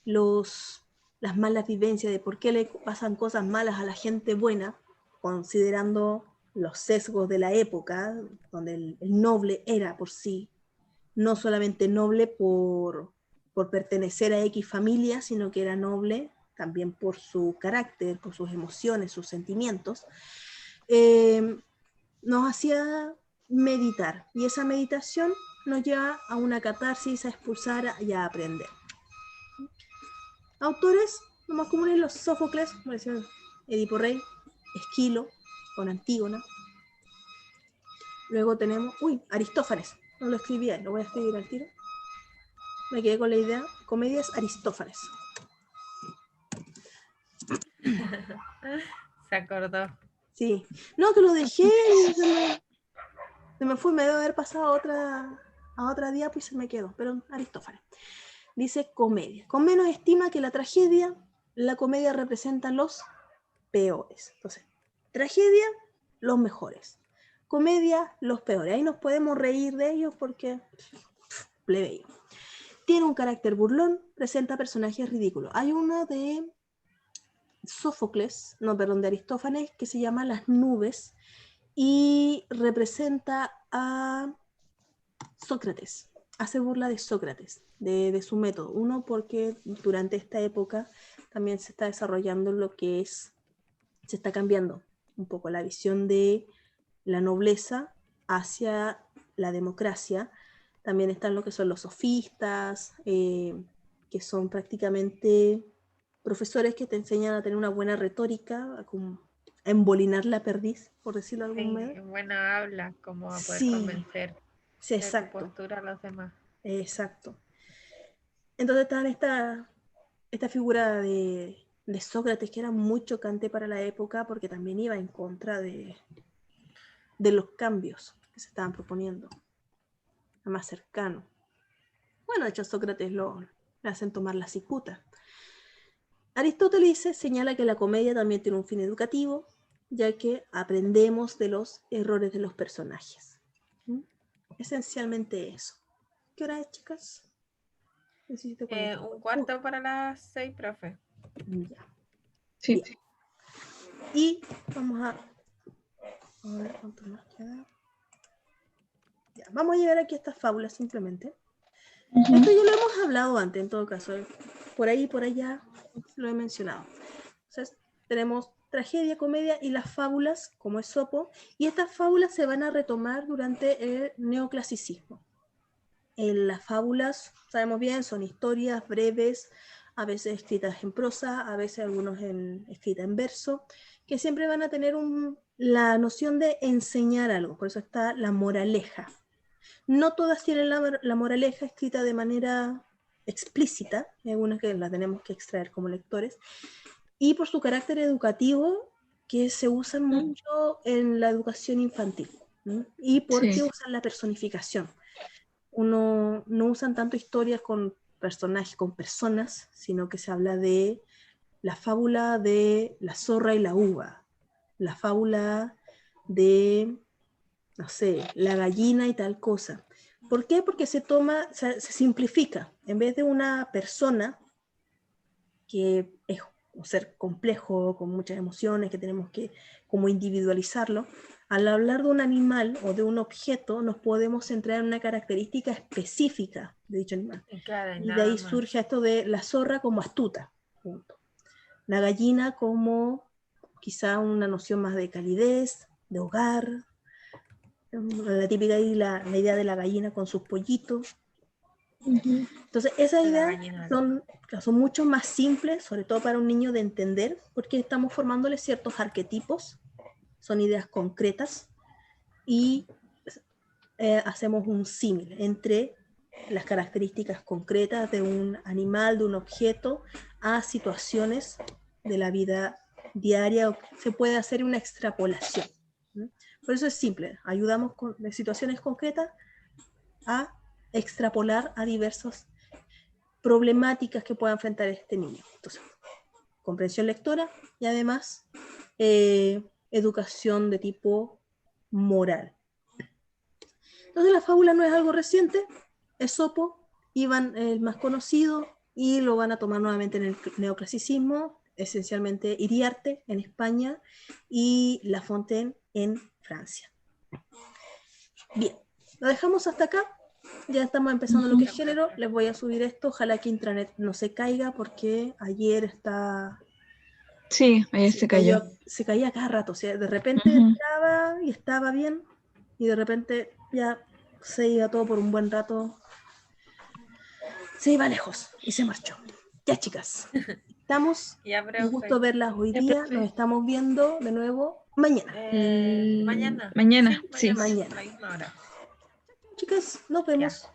las malas vivencias, de por qué le pasan cosas malas a la gente buena, considerando los sesgos de la época, donde el noble era por sí, no solamente noble por pertenecer a X familia, sino que era noble también por su carácter, por sus emociones, sus sentimientos, nos hacía meditar. Y esa meditación nos lleva a una catarsis, a expulsar y a aprender. Autores, lo más comunes, los Sófocles, como decía Edipo Rey, Esquilo, con Antígona. Luego tenemos, Aristófanes, no lo escribí ahí, lo voy a escribir al tiro. Me quedé con la idea, comedias Aristófanes. Se acordó. Sí, no, que lo dejé y se me fue, me debe haber pasado a otra diapo y se me quedó, pero Aristófanes. Dice comedia. Con menos estima que la tragedia, la comedia representa los peores. Entonces, tragedia, los mejores. Comedia, los peores. Ahí nos podemos reír de ellos porque plebeyo. Tiene un carácter burlón, presenta personajes ridículos. Hay uno de de Aristófanes, que se llama Las nubes y representa a Sócrates. Hace burla de Sócrates, de su método. Uno, porque durante esta época también se está desarrollando se está cambiando un poco la visión de la nobleza hacia la democracia. También están lo que son los sofistas, que son prácticamente profesores que te enseñan a tener una buena retórica, a embolinar la perdiz, por decirlo de algún modo. Sí, buena habla, como a poder Sí, convencer sí, de tu exacto. postura a los demás. Exacto. Entonces está esta figura de Sócrates, que era muy chocante para la época porque también iba en contra de los cambios que se estaban proponiendo, a más cercano. Bueno, de hecho Sócrates le hacen tomar la cicuta. Aristóteles señala que la comedia también tiene un fin educativo, ya que aprendemos de los errores de los personajes. Esencialmente eso. ¿Qué hora es, chicas? Necesito conectar. Un cuarto para las 6, profe. Ya. Sí. Bien. Y vamos a ver cuánto más queda. Ya, vamos a llegar aquí a estas fábulas simplemente. Esto ya lo hemos hablado antes, en todo caso. Por ahí, por allá, lo he mencionado. Entonces, tenemos tragedia, comedia y las fábulas, como Esopo, y estas fábulas se van a retomar durante el neoclasicismo. Las fábulas, sabemos bien, son historias breves, a veces escritas en prosa, a veces algunos escritas en verso, que siempre van a tener la noción de enseñar algo, por eso está la moraleja. No todas tienen la moraleja escrita de manera explícita, hay algunas que la tenemos que extraer como lectores, y por su carácter educativo, que se usan mucho en la educación infantil, ¿no? Y porque usan la personificación. No usan tanto historias con personajes, con personas, sino que se habla de la fábula de la zorra y la uva, la fábula de, no sé, la gallina y tal cosa. ¿Por qué? Porque se simplifica. En vez de una persona que es un ser complejo, con muchas emociones, que tenemos que como individualizarlo. Al hablar de un animal o de un objeto, nos podemos centrar en una característica específica de dicho animal. Claro, Y de nada ahí más. surge esto de la zorra como astuta, punto. La gallina como quizá una noción más de calidez, de hogar, la típica ahí, la idea de la gallina con sus pollitos. Entonces esas La ideas gallina. son mucho más simples, sobre todo para un niño de entender, porque estamos formándole ciertos arquetipos, son ideas concretas, y hacemos un símil entre las características concretas de un animal, de un objeto, a situaciones de la vida diaria. Se puede hacer una extrapolación. Por eso es simple, ayudamos de situaciones concretas a extrapolar a diversas problemáticas que pueda enfrentar este niño. Entonces, comprensión lectora y además educación de tipo moral. Entonces la fábula no es algo reciente, Esopo, Iván el más conocido, y lo van a tomar nuevamente en el neoclasicismo, esencialmente Iriarte en España y La Fontaine en Francia. Bien, lo dejamos hasta acá. Ya estamos empezando lo que es género. Les voy a subir esto. Ojalá que Intranet no se caiga porque ayer está... Sí, ayer se cayó. Se caía cada rato. O sea, de repente entraba y estaba bien y de repente ya se iba todo por un buen rato. Se iba lejos y se marchó. Ya, chicas. Estamos. Ya, Un gusto verlas hoy Ya, día. profe. Nos estamos viendo de nuevo mañana. Mañana. Mañana, sí. Mañana. Mañana. A la misma hora. Chicas, nos Ya. vemos.